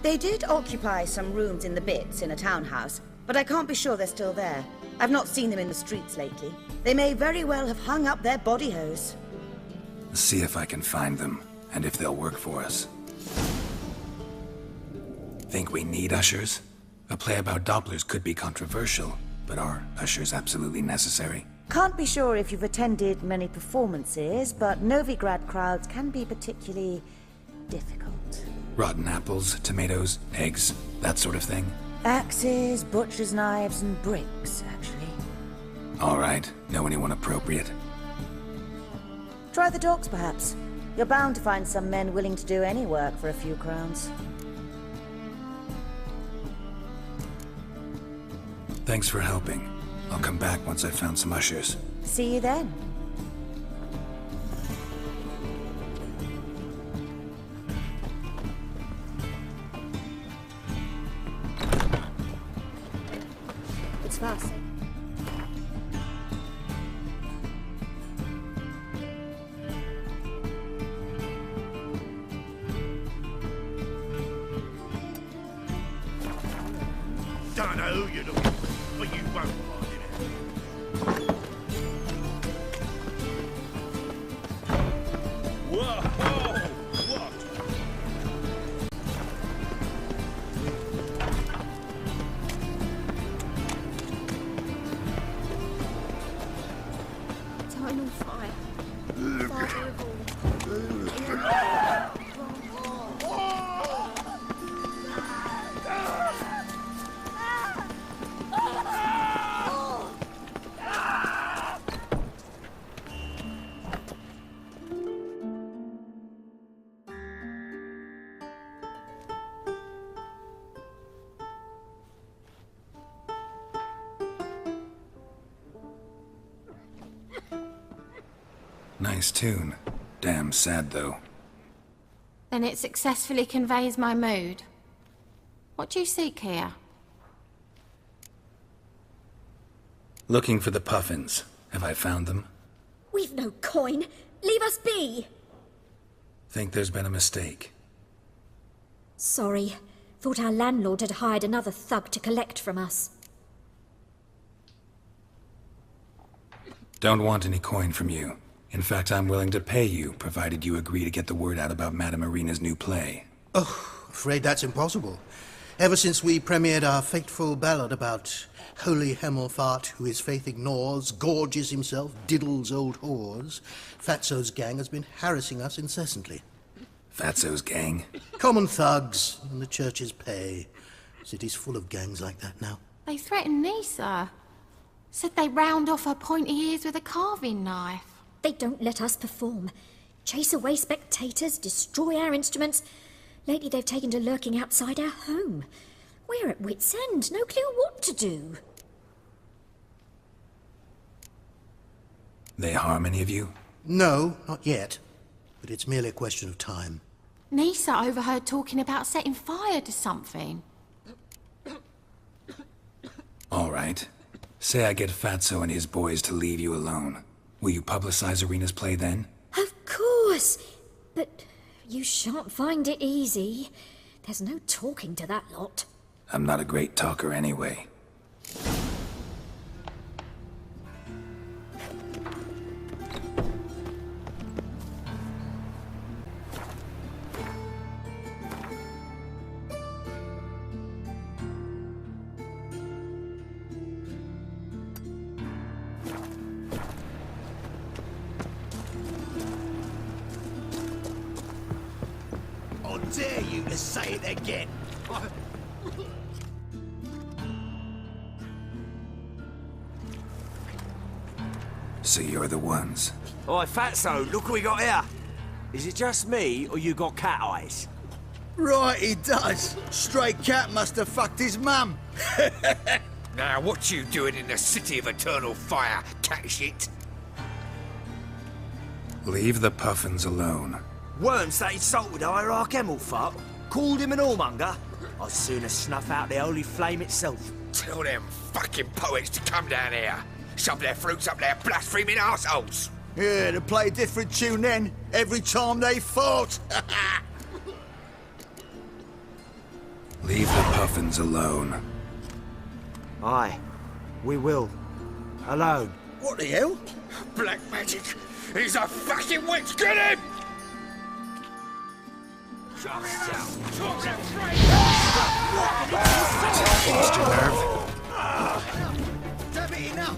They did occupy some rooms in the Bits in a townhouse, but I can't be sure they're still there. I've not seen them in the streets lately. They may very well have hung up their body hose. See if I can find them, and if they'll work for us. Think we need ushers? A play about Dopplers could be controversial, but are ushers absolutely necessary? Can't be sure if you've attended many performances, but Novigrad crowds can be particularly difficult. Rotten apples, tomatoes, eggs, that sort of thing? Axes, butcher's knives, and bricks, actually. All right. Know anyone appropriate? Try the docks, perhaps. You're bound to find some men willing to do any work for a few crowns. Thanks for helping. I'll come back once I've found some ushers. See you then. It's fastened. Don't know who you're looking for, but you won't find him out. Whoa! What? Time on fire. Father of all. Nice tune. Damn sad, though. Then it successfully conveys my mood. What do you seek here? Looking for the Puffins. Have I found them? We've no coin. Leave us be. Think there's been a mistake. Sorry. Thought our landlord had hired another thug to collect from us. Don't want any coin from you. In fact, I'm willing to pay you, provided you agree to get the word out about Madame Irina's new play. Oh, afraid that's impossible. Ever since we premiered our fateful ballad about Holy Hemelfart, who his faith ignores, gorges himself, diddles old whores, Fatso's gang has been harassing us incessantly. Fatso's gang? Common thugs in the church's pay. City's full of gangs like that now. They threatened Nisa. Said they round off her pointy ears with a carving knife. They don't let us perform. Chase away spectators, destroy our instruments. Lately they've taken to lurking outside our home. We're at wit's end, no clue what to do. They harm any of you? No, not yet. But it's merely a question of time. Nisa overheard talking about setting fire to something. All right. Say I get Fatso and his boys to leave you alone. Will you publicize Irina's play then? Of course! But you shan't find it easy. There's no talking to that lot. I'm not a great talker anyway. I dare you to say it again. So you're the ones. Oi, Fatso, look what we got here. Is it just me, or you got cat eyes? Right, he does. Stray cat must have fucked his mum. Now, what you doing in the City of Eternal Fire, cat shit? Leave the puffins alone. Worms that insulted Hierarch Hemelfart, called him an whoremonger. I'd sooner snuff out the holy flame itself. Tell them fucking poets to come down here. Shove their fruits up their blaspheming arseholes. Yeah, to play a different tune then, every time they fought. Leave the puffins alone. Aye, we will. Alone. What the hell? Black magic! He's a fucking witch! Get him! Lost your nerve? Damn it, enough!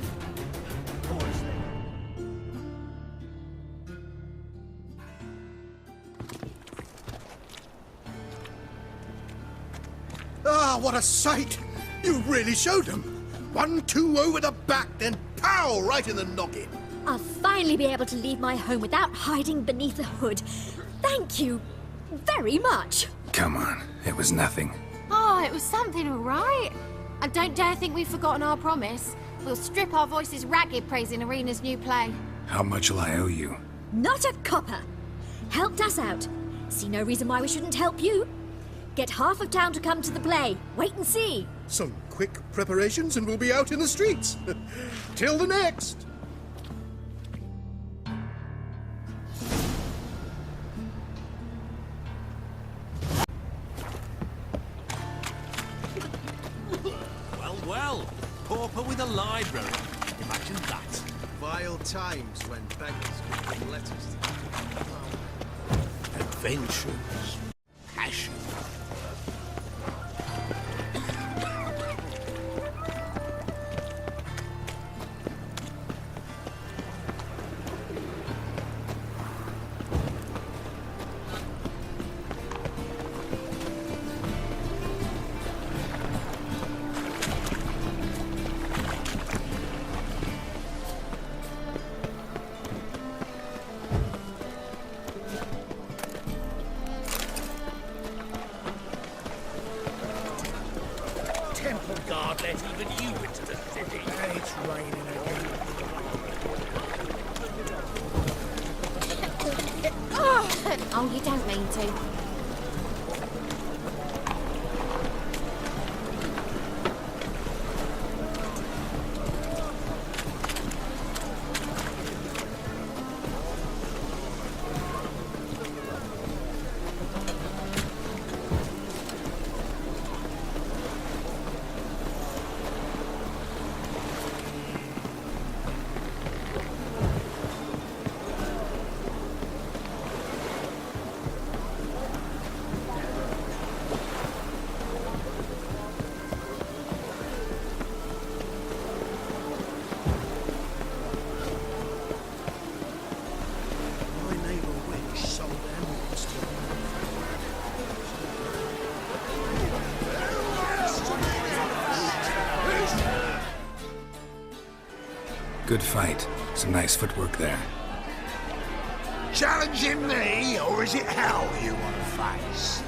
Ah, what a sight! You really showed them. 1-2 over the back, then pow! Right in the noggin. I'll finally be able to leave my home without hiding beneath a hood. Thank you very much. Come on, it was nothing. Oh, it was something, all right. And don't dare think we've forgotten our promise. We'll strip our voices ragged praising Irina's new play. How much will I owe you? Not a copper. Helped us out. See no reason why we shouldn't help you. Get half of town to come to the play. Wait and see. Some quick preparations and we'll be out in the streets. Till the next. Well, pauper with a library. Imagine that. Vile times when beggars could bring letters to Adventures. Passion. Temple Guard let even you into the city. It's raining again. Oh, you don't mean to. Good fight. Some nice footwork there. Challenging me, or is it hell you want to face?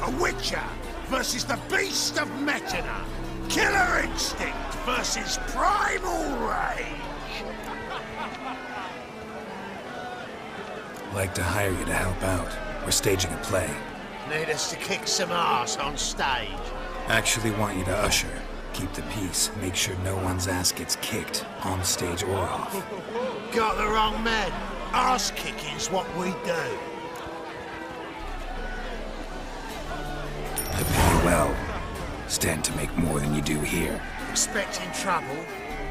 A Witcher versus the Beast of Metina. Killer instinct versus primal rage. Like to hire you to help out. We're staging a play. Need us to kick some ass on stage. Actually want you to usher. Keep the peace. Make sure no one's ass gets kicked, on stage or off. Got the wrong man. Ass kicking's what we do. I pay you well. Stand to make more than you do here. Expecting trouble?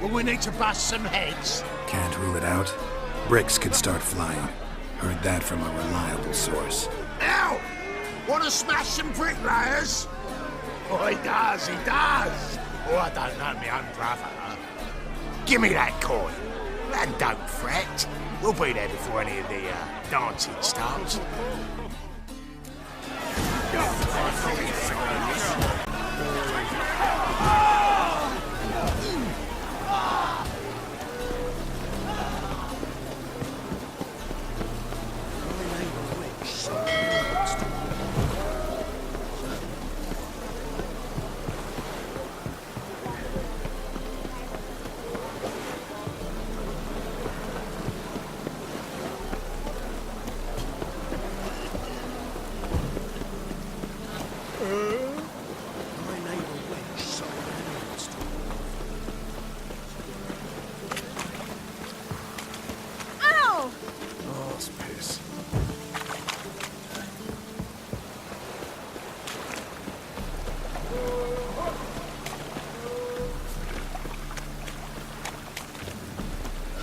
Will we need to bust some heads? Can't rule it out. Bricks could start flying. Heard that from a reliable source. Ow! Want to smash some bricklayers? Oh, he does, he does. Oh, I don't know my own brother. Give me that coin. And don't fret. We'll be there before any of the dancing starts.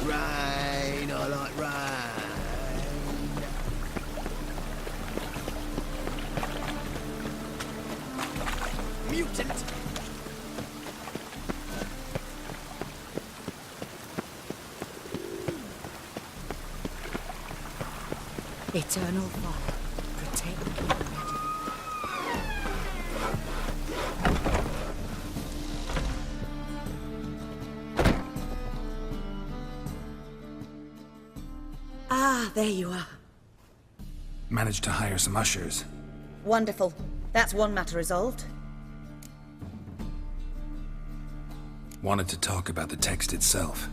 Rain, I like rain. Mutant! Eternal fire, protect me. Ah, there you are. Managed to hire some ushers. Wonderful. That's one matter resolved. Wanted to talk about the text itself.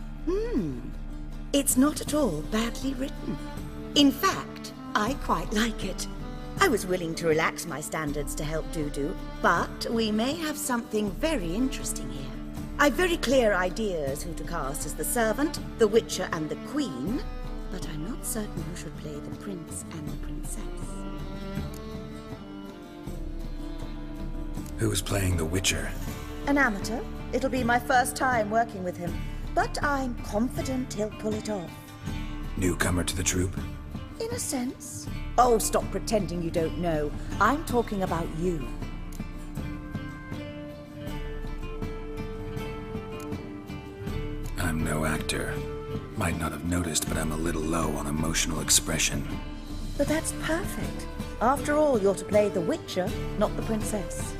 It's not at all badly written. In fact, I quite like it. I was willing to relax my standards to help Dudu, but we may have something very interesting here. I've very clear ideas who to cast as the servant, the Witcher, and the Queen, but I'm not certain who should play the Prince and the Princess. Who's playing the Witcher? An amateur. It'll be my first time working with him, but I'm confident he'll pull it off. Newcomer to the troupe? In a sense. Oh, stop pretending you don't know. I'm talking about you. I'm no actor. Might not have noticed, but I'm a little low on emotional expression. But that's perfect. After all, you're to play the Witcher, not the Princess.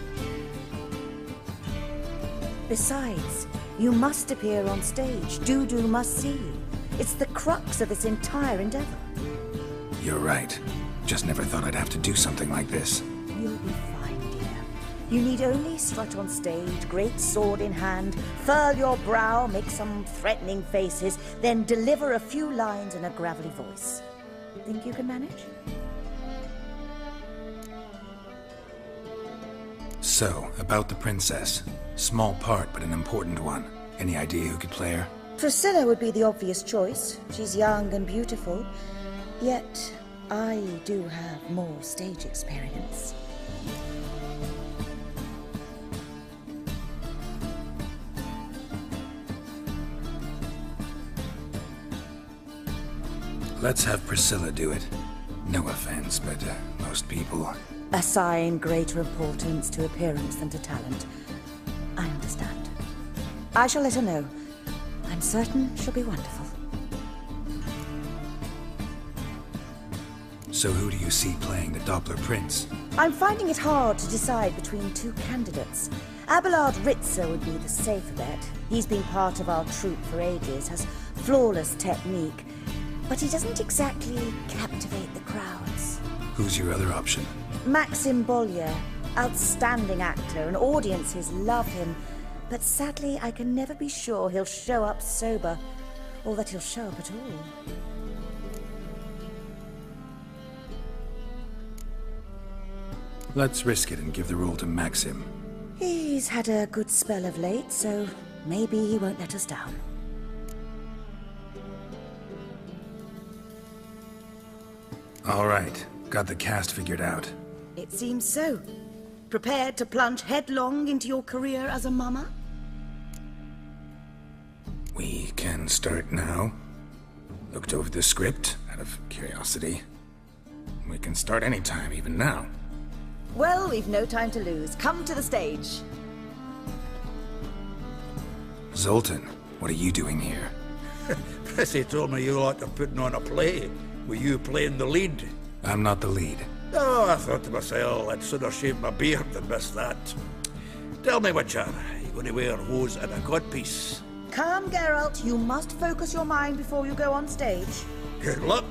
Besides, you must appear on stage. Dudu must see you. It's the crux of this entire endeavor. You're right. Just never thought I'd have to do something like this. You'll be fine, dear. You need only strut on stage, great sword in hand, furl your brow, make some threatening faces, then deliver a few lines in a gravelly voice. Think you can manage? So, about the princess. Small part, but an important one. Any idea who could play her? Priscilla would be the obvious choice. She's young and beautiful. Yet, I do have more stage experience. Let's have Priscilla do it. No offense, but most people... Assign greater importance to appearance than to talent. I understand. I shall let her know. I'm certain she'll be wonderful. So who do you see playing the Doppler Prince? I'm finding it hard to decide between two candidates. Abelard Ritzer would be the safer bet. He's been part of our troupe for ages, has flawless technique, but he doesn't exactly captivate the crowds. Who's your other option? Maxim Bollier, outstanding actor, and audiences love him, but sadly I can never be sure he'll show up sober, or that he'll show up at all. Let's risk it and give the role to Maxim. He's had a good spell of late, so maybe he won't let us down. All right, got the cast figured out. It seems so. Prepared to plunge headlong into your career as a mama? We can start now. Looked over the script, out of curiosity. We can start anytime, even now. Well, we've no time to lose. Come to the stage. Zoltan, what are you doing here? Prissy told me you liked to putting on a play. Were you playing the lead? I'm not the lead. Oh, I thought to myself, I'd sooner shave my beard than miss that. Tell me, Witcher, you going to wear hose and a codpiece? Calm, Geralt. You must focus your mind before you go on stage. Good luck.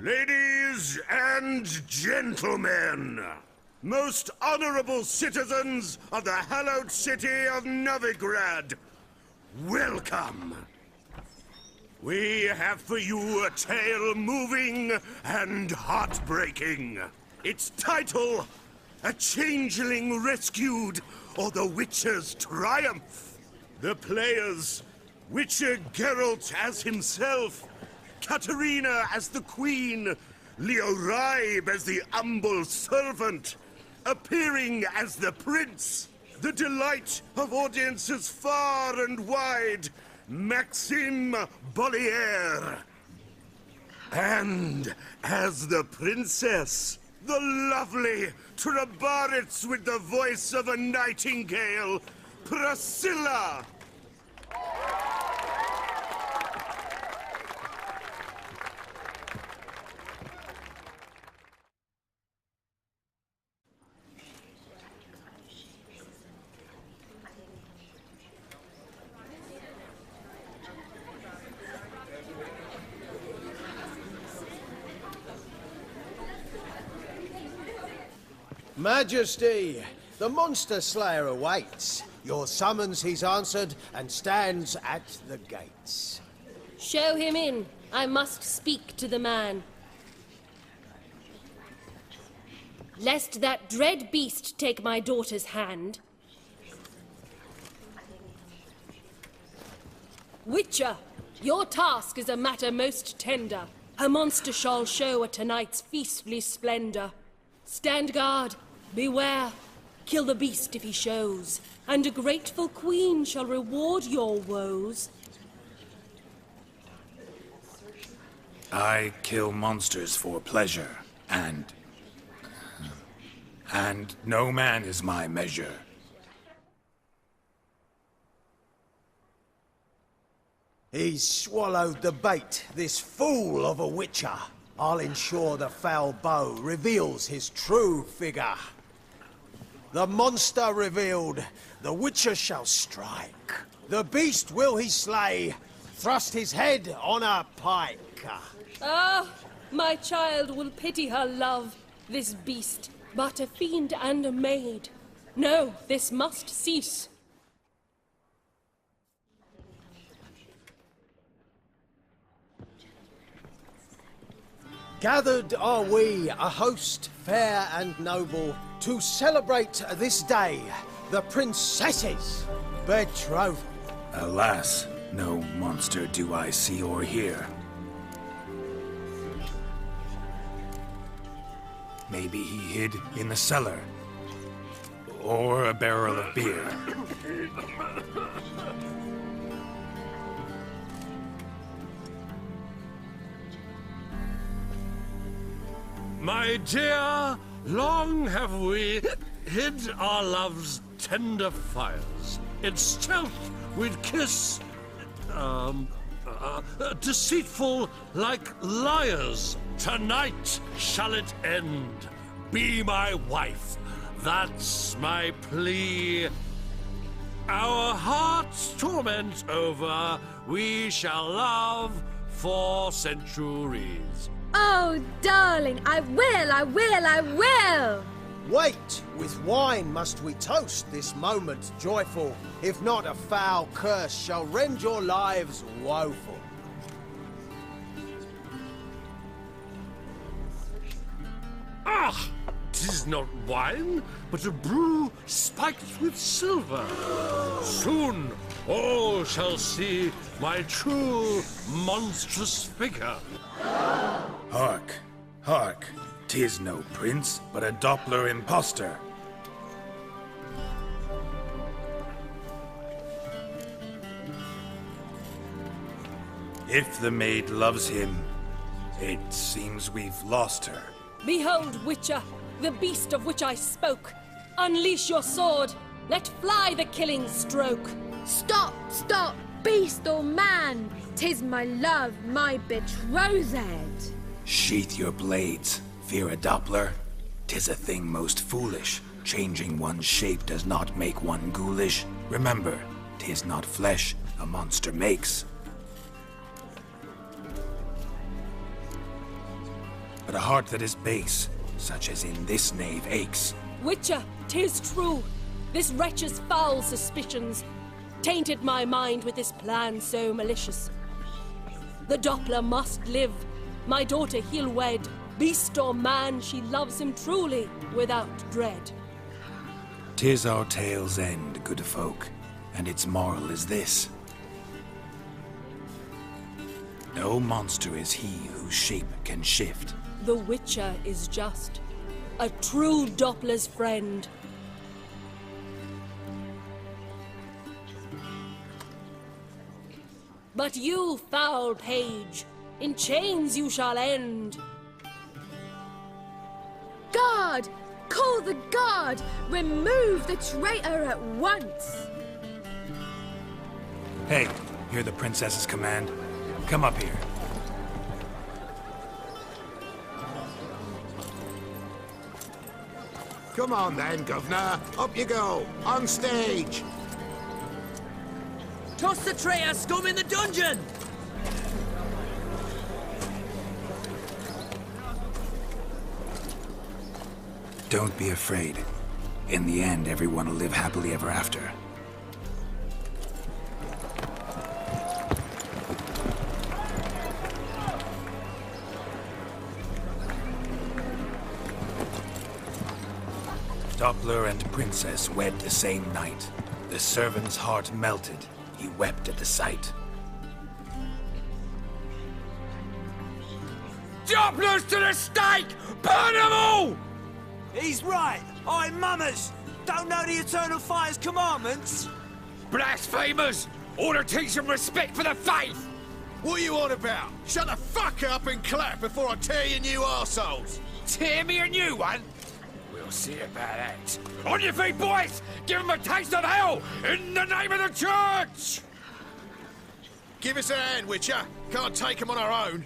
Ladies and gentlemen, most honorable citizens of the hallowed city of Novigrad, welcome. We have for you a tale moving and heartbreaking. Its title, A Changeling Rescued, or The Witcher's Triumph. The players, Witcher Geralt as himself, Katarina as the Queen, Leo Raib as the humble servant, appearing as the Prince, the delight of audiences far and wide, Maxim Bollier. And as the Princess, the lovely Trabaritz with the voice of a nightingale, Priscilla. Majesty, the Monster Slayer awaits. Your summons he's answered and stands at the gates. Show him in. I must speak to the man. Lest that dread beast take my daughter's hand. Witcher, your task is a matter most tender. A monster shall show at tonight's feastly splendor. Stand guard. Beware! Kill the beast if he shows, and a grateful queen shall reward your woes. I kill monsters for pleasure, and no man is my measure. He's swallowed the bait, this fool of a Witcher. I'll ensure the foul bow reveals his true figure. The monster revealed, the Witcher shall strike. The beast will he slay, thrust his head on a pike. Ah, my child will pity her love, this beast, but a fiend and a maid. No, this must cease. Gathered are we, a host fair and noble, to celebrate this day, the princess's betrothal. Alas, no monster do I see or hear. Maybe he hid in the cellar. Or a barrel of beer. My dear, long have we hid our love's tender fires. In stealth we'd kiss deceitful like liars. Tonight shall it end. Be my wife. That's my plea. Our hearts' torment over, we shall love for centuries. Oh, darling, I will, I will, I will! Wait, with wine must we toast this moment joyful. If not, a foul curse shall rend your lives woeful. Ah! 'Tis not wine, but a brew spiked with silver. Soon all shall see my true monstrous figure. Hark, hark. 'Tis no prince, but a Doppler impostor. If the maid loves him, it seems we've lost her. Behold, Witcher, the beast of which I spoke. Unleash your sword. Let fly the killing stroke. Stop, stop, beast or man! 'Tis my love, my betrothed. Sheath your blades. Fear a Doppler? 'Tis a thing most foolish. Changing one's shape does not make one ghoulish. Remember, 'tis not flesh a monster makes, but a heart that is base, such as in this knave aches. Witcher, 'tis true. This wretch's foul suspicions tainted my mind with this plan so malicious. The Doppler must live. My daughter he'll wed. Beast or man, she loves him truly, without dread. 'Tis our tale's end, good folk, and its moral is this. No monster is he whose shape can shift. The Witcher is just a true Doppler's friend. But you, foul page, in chains you shall end. Guard! Call the guard! Remove the traitor at once! Hey, hear the princess's command? Come up here. Come on then, Governor. Up you go. On stage. Toss the traitor scum in the dungeon! Don't be afraid. In the end, everyone will live happily ever after. Doppler and Princess wed the same night. The servant's heart melted. He wept at the sight. Dopplers to the stake! Burn them all! He's right! Oi, mummers! Don't know the Eternal Fire's commandments? Blasphemers! Ought to teach them respect for the faith! What are you on about? Shut the fuck up and clap before I tear you new arseholes! Tear me a new one? We'll see about that. On your feet, boys! Give them a taste of hell in the name of the church! Give us a hand, Witcher. Can't take them on our own.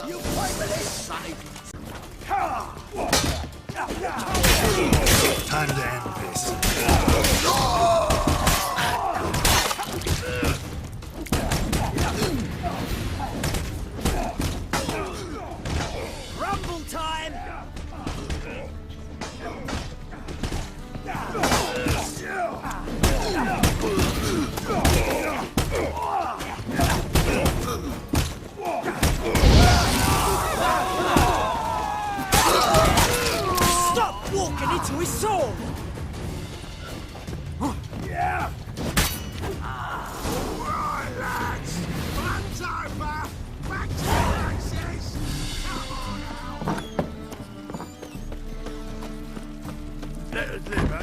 You fight for this, sonny! Time to end this. Rumble time! Stop walking into his sword! Yeah! Alright, lads! Fun's over! Back to the races! Come on out! Let us live, eh?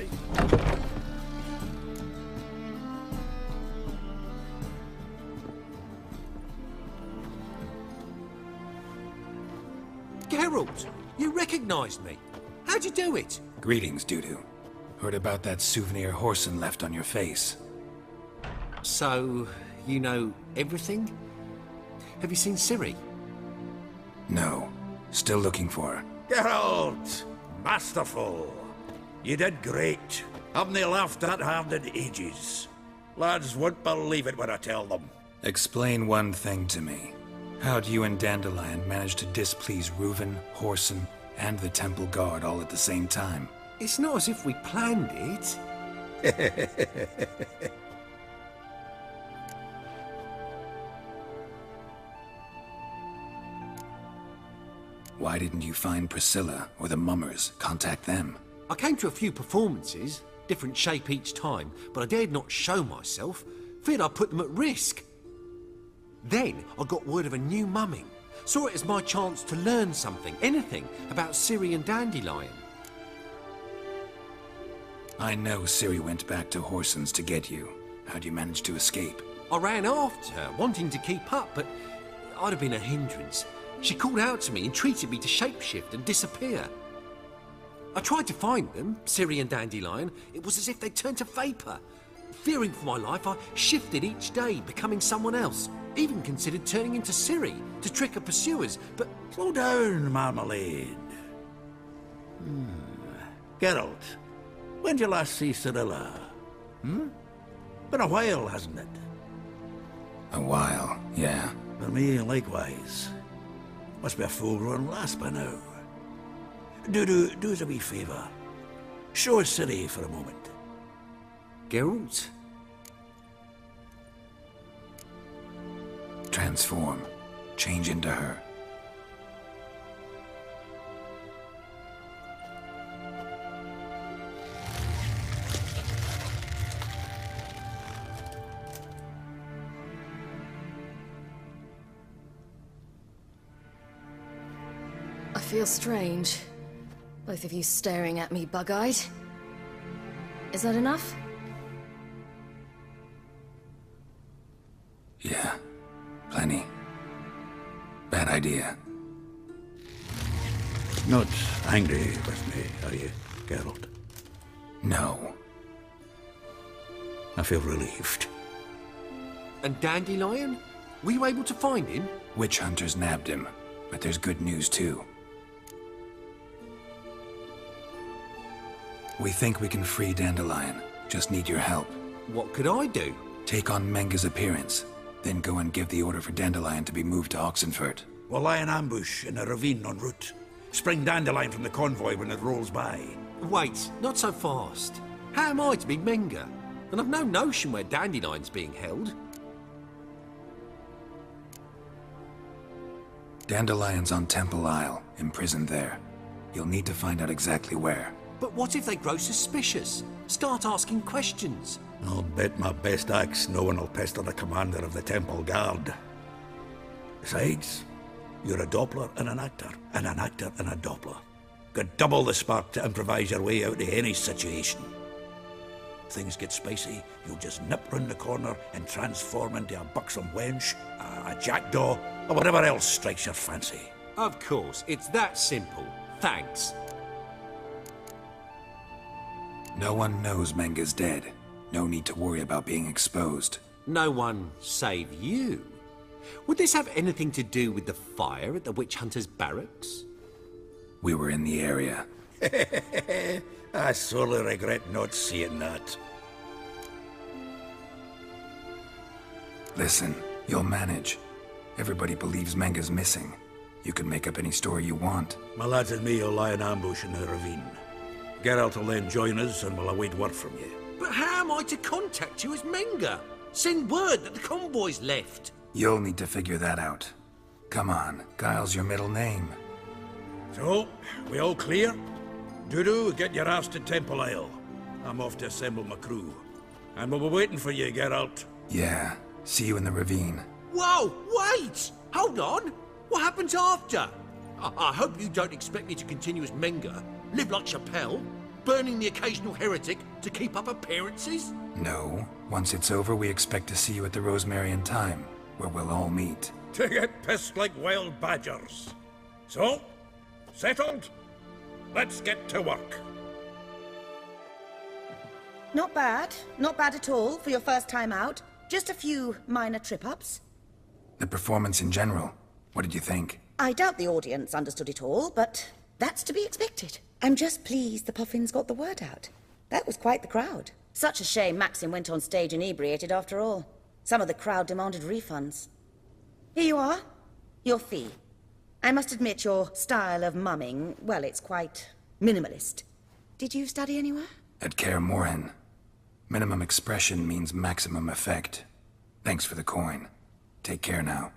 Geralt, you recognized me. How How'd you do it? Greetings, Dudu. Heard about that souvenir Horson left on your face. So, you know everything? Have you seen Ciri? No. Still looking for her. Geralt! Masterful. You did great. Haven't they laughed that hard in ages? Lads won't believe it when I tell them. Explain one thing to me. How'd you and Dandelion manage to displease Reuven, Horson, and the Temple Guard all at the same time? It's not as if we planned it. Why didn't you find Priscilla or the Mummers? Contact them. I came to a few performances, different shape each time, but I dared not show myself. Feared I'd put them at risk. Then I got word of a new mumming. Saw it as my chance to learn something, anything, about Ciri and Dandelion. I know Ciri went back to Horson's to get you. How'd you manage to escape? I ran after her, wanting to keep up, but I'd have been a hindrance. She called out to me, entreated me to shapeshift and disappear. I tried to find them, Ciri and Dandelion. It was as if they'd turned to vapour. Fearing for my life, I shifted each day, becoming someone else. Even considered turning into Ciri to trick her pursuers, but... Slow down, Marmalade. Geralt, when did you last see Cirilla? Been a while, hasn't it? A while, yeah. For me, likewise. Must be a full-grown lass by now. Do us a wee favour. Show us Ciri for a moment. Geralt? Transform. Change into her. I feel strange. Both of you staring at me bug-eyed. Is that enough? Yeah. Plenty. Bad idea. Not angry with me, are you, Geralt? No. I feel relieved. And Dandelion? Were you able to find him? Witch hunters nabbed him, but there's good news too. We think we can free Dandelion. Just need your help. What could I do? Take on Menga's appearance, then go and give the order for Dandelion to be moved to Oxenfurt. We'll lie in ambush in a ravine en route. Spring Dandelion from the convoy when it rolls by. Wait, not so fast. How am I to be Menga? And I've no notion where Dandelion's being held. Dandelion's on Temple Isle, imprisoned there. You'll need to find out exactly where. But what if they grow suspicious? Start asking questions? I'll bet my best axe no one will pester the commander of the Temple Guard. Besides, you're a Doppler and an actor and a Doppler. Got double the spark to improvise your way out of any situation. Things get spicy, you'll just nip round the corner and transform into a buxom wench, a jackdaw, or whatever else strikes your fancy. Of course, it's that simple. Thanks. No one knows Menga's dead. No need to worry about being exposed. No one save you. Would this have anything to do with the fire at the Witch Hunters' barracks? We were in the area. I sorely regret not seeing that. Listen, you'll manage. Everybody believes Menga's missing. You can make up any story you want. My lads and me will lie in ambush in the ravine. Geralt will then join us and we'll await word from you. But how am I to contact you as Menga? Send word that the convoy's left. You'll need to figure that out. Come on, Guile's your middle name. So, we all clear? Dudu, get your ass to Temple Isle. I'm off to assemble my crew. And we'll be waiting for you, Geralt. Yeah, see you in the ravine. Whoa, wait! Hold on! What happens after? I hope you don't expect me to continue as Menga, live like Chappelle, burning the occasional heretic to keep up appearances? No. Once it's over, we expect to see you at the Rosemary Time, where we'll all meet. To get pissed like wild badgers. So, settled? Let's get to work. Not bad. Not bad at all for your first time out. Just a few minor trip-ups. The performance in general, what did you think? I doubt the audience understood it all, but that's to be expected. I'm just pleased the Puffins got the word out. That was quite the crowd. Such a shame Maxim went on stage inebriated after all. Some of the crowd demanded refunds. Here you are. Your fee. I must admit your style of mumming, well, it's quite minimalist. Did you study anywhere? At Kaer Morhen. Minimum expression means maximum effect. Thanks for the coin. Take care now.